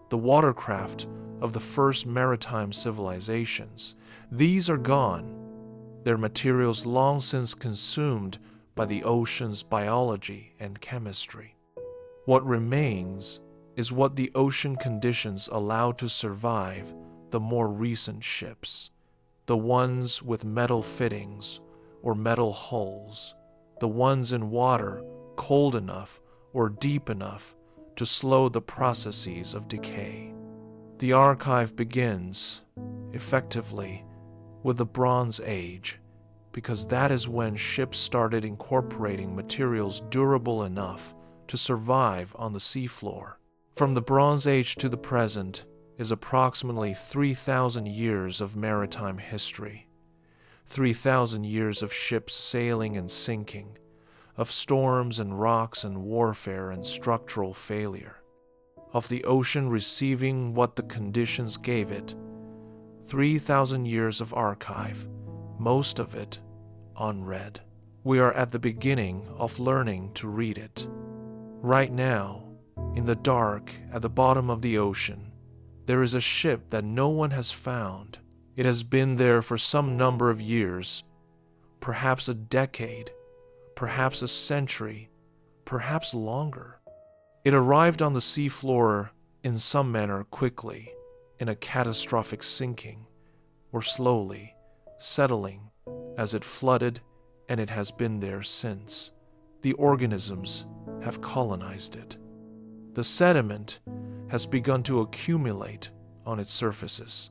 the watercraft of the first maritime civilizations, these are gone, their materials long since consumed by the ocean's biology and chemistry. What remains is what the ocean conditions allow to survive the more recent ships, the ones with metal fittings or metal hulls, the ones in water cold enough or deep enough to slow the processes of decay. The archive begins, effectively, with the Bronze Age, because that is when ships started incorporating materials durable enough to survive on the seafloor. From the Bronze Age to the present is approximately 3,000 years of maritime history, 3,000 years of ships sailing and sinking, of storms and rocks and warfare and structural failure, of the ocean receiving what the conditions gave it, 3,000 years of archive, most of it unread. We are at the beginning of learning to read it. Right now, in the dark at the bottom of the ocean, there is a ship that no one has found. It has been there for some number of years, perhaps a decade, perhaps a century, perhaps longer. It arrived on the seafloor in some manner quickly, in a catastrophic sinking, or slowly, settling as it flooded, and it has been there since. The organisms have colonized it. The sediment has begun to accumulate on its surfaces.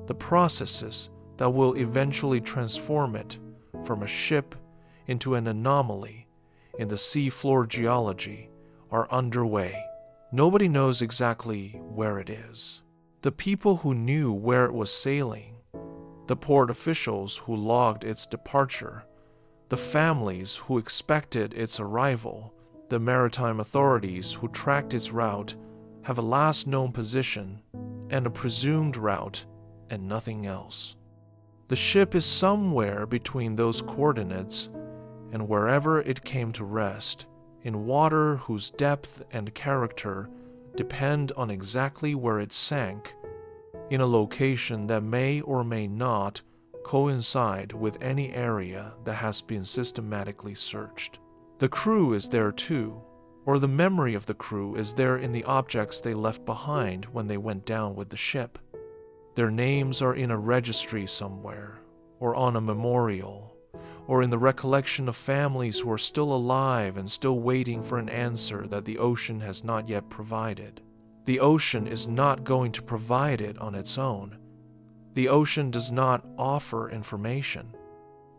The processes that will eventually transform it from a ship into an anomaly in the seafloor geology are underway. Nobody knows exactly where it is. The people who knew where it was sailing, the port officials who logged its departure, the families who expected its arrival, the maritime authorities who tracked its route, have a last known position and a presumed route and nothing else. The ship is somewhere between those coordinates and wherever it came to rest, in water whose depth and character depend on exactly where it sank, in a location that may or may not coincide with any area that has been systematically searched. The crew is there too, or the memory of the crew is there in the objects they left behind when they went down with the ship. Their names are in a registry somewhere, or on a memorial, or in the recollection of families who are still alive and still waiting for an answer that the ocean has not yet provided. The ocean is not going to provide it on its own. The ocean does not offer information.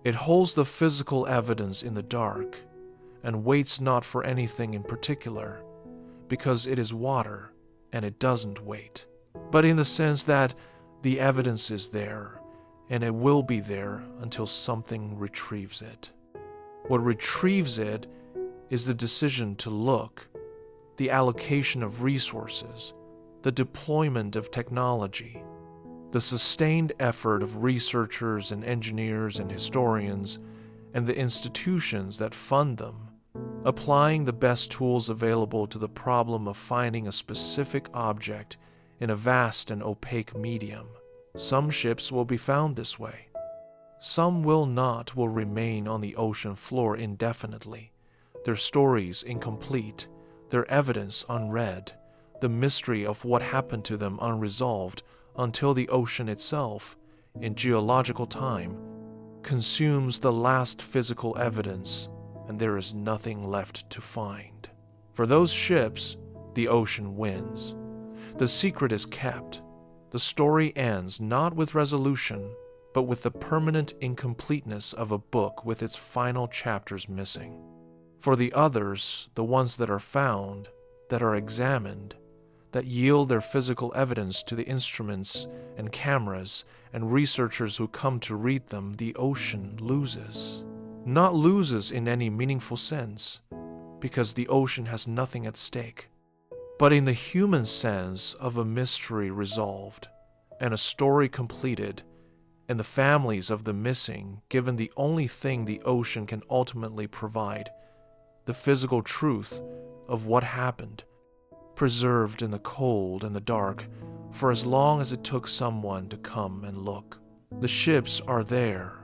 It holds the physical evidence in the dark, and waits not for anything in particular, because it is water and it doesn't wait, but in the sense that the evidence is there and it will be there until something retrieves it. What retrieves it is the decision to look, the allocation of resources, the deployment of technology, the sustained effort of researchers and engineers and historians and the institutions that fund them, applying the best tools available to the problem of finding a specific object in a vast and opaque medium. Some ships will be found this way. Some will remain on the ocean floor indefinitely, their stories incomplete, their evidence unread, the mystery of what happened to them unresolved until the ocean itself, in geological time, consumes the last physical evidence and there is nothing left to find. For those ships, the ocean wins. The secret is kept. The story ends not with resolution, but with the permanent incompleteness of a book with its final chapters missing. For the others, the ones that are found, that are examined, that yield their physical evidence to the instruments and cameras and researchers who come to read them, the ocean loses. Not loses in any meaningful sense, because the ocean has nothing at stake, but in the human sense of a mystery resolved, and a story completed, and the families of the missing given the only thing the ocean can ultimately provide, the physical truth of what happened, preserved in the cold and the dark for as long as it took someone to come and look. The ships are there.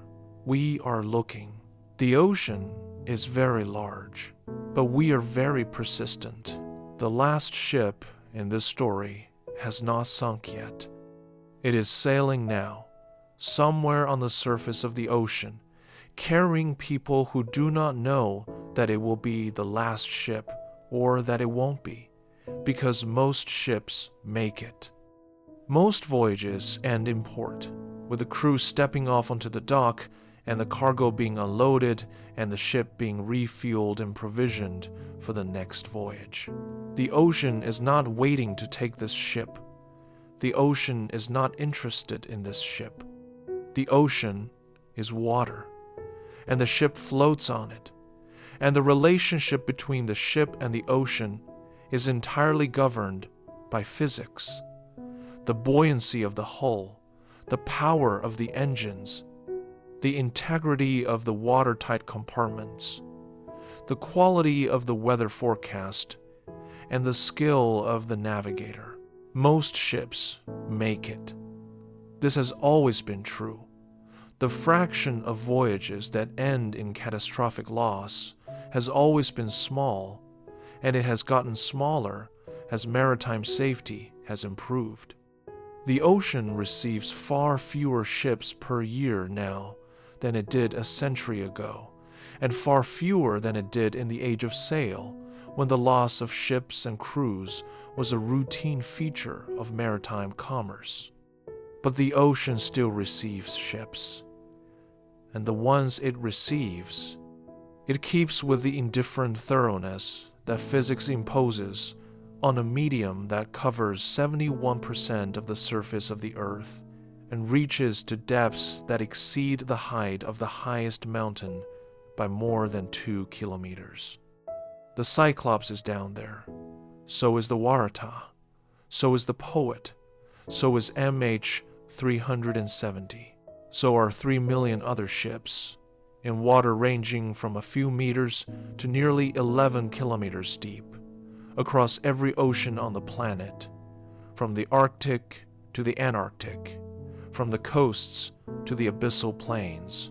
We are looking. The ocean is very large, but we are very persistent. The last ship in this story has not sunk yet. It is sailing now, somewhere on the surface of the ocean, carrying people who do not know that it will be the last ship or that it won't be, because most ships make it. Most voyages end in port, with the crew stepping off onto the dock and the cargo being unloaded and the ship being refueled and provisioned for the next voyage. The ocean is not waiting to take this ship. The ocean is not interested in this ship. The ocean is water, and the ship floats on it, and the relationship between the ship and the ocean is entirely governed by physics, the buoyancy of the hull, the power of the engines, the integrity of the watertight compartments, the quality of the weather forecast, and the skill of the navigator. Most ships make it. This has always been true. The fraction of voyages that end in catastrophic loss has always been small, and it has gotten smaller as maritime safety has improved. The ocean receives far fewer ships per year now than it did a century ago, and far fewer than it did in the age of sail, when the loss of ships and crews was a routine feature of maritime commerce. But the ocean still receives ships, and the ones it receives, it keeps with the indifferent thoroughness that physics imposes on a medium that covers 71% of the surface of the Earth and reaches to depths that exceed the height of the highest mountain by more than 2 kilometers. The Cyclops is down there. So is the Waratah. So is the Poet. So is MH370. So are 3 million other ships, in water ranging from a few meters to nearly 11 kilometers deep, across every ocean on the planet, from the Arctic to the Antarctic, from the coasts to the abyssal plains.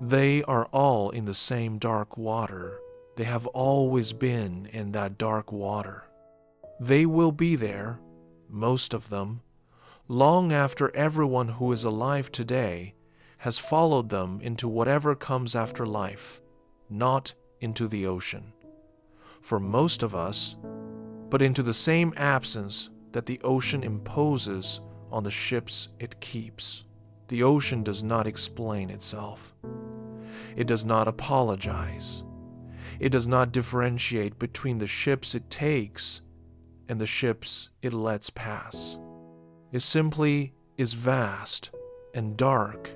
They are all in the same dark water. They have always been in that dark water. They will be there, most of them, long after everyone who is alive today has followed them into whatever comes after life, not into the ocean. For most of us, but into the same absence that the ocean imposes on the ships it keeps. The ocean does not explain itself. It does not apologize. It does not differentiate between the ships it takes and the ships it lets pass. It simply is vast and dark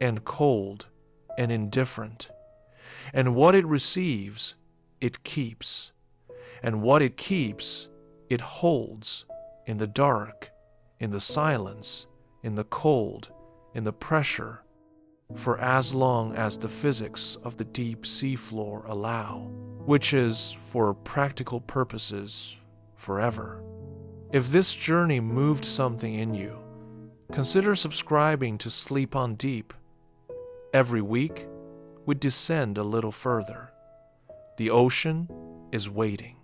and cold and indifferent. And what it receives, it keeps. And what it keeps, it holds in the dark, in the silence, in the cold, in the pressure, for as long as the physics of the deep seafloor allow, which is, for practical purposes, forever. If this journey moved something in you, consider subscribing to Sleep on Deep. Every week, we descend a little further. The ocean is waiting.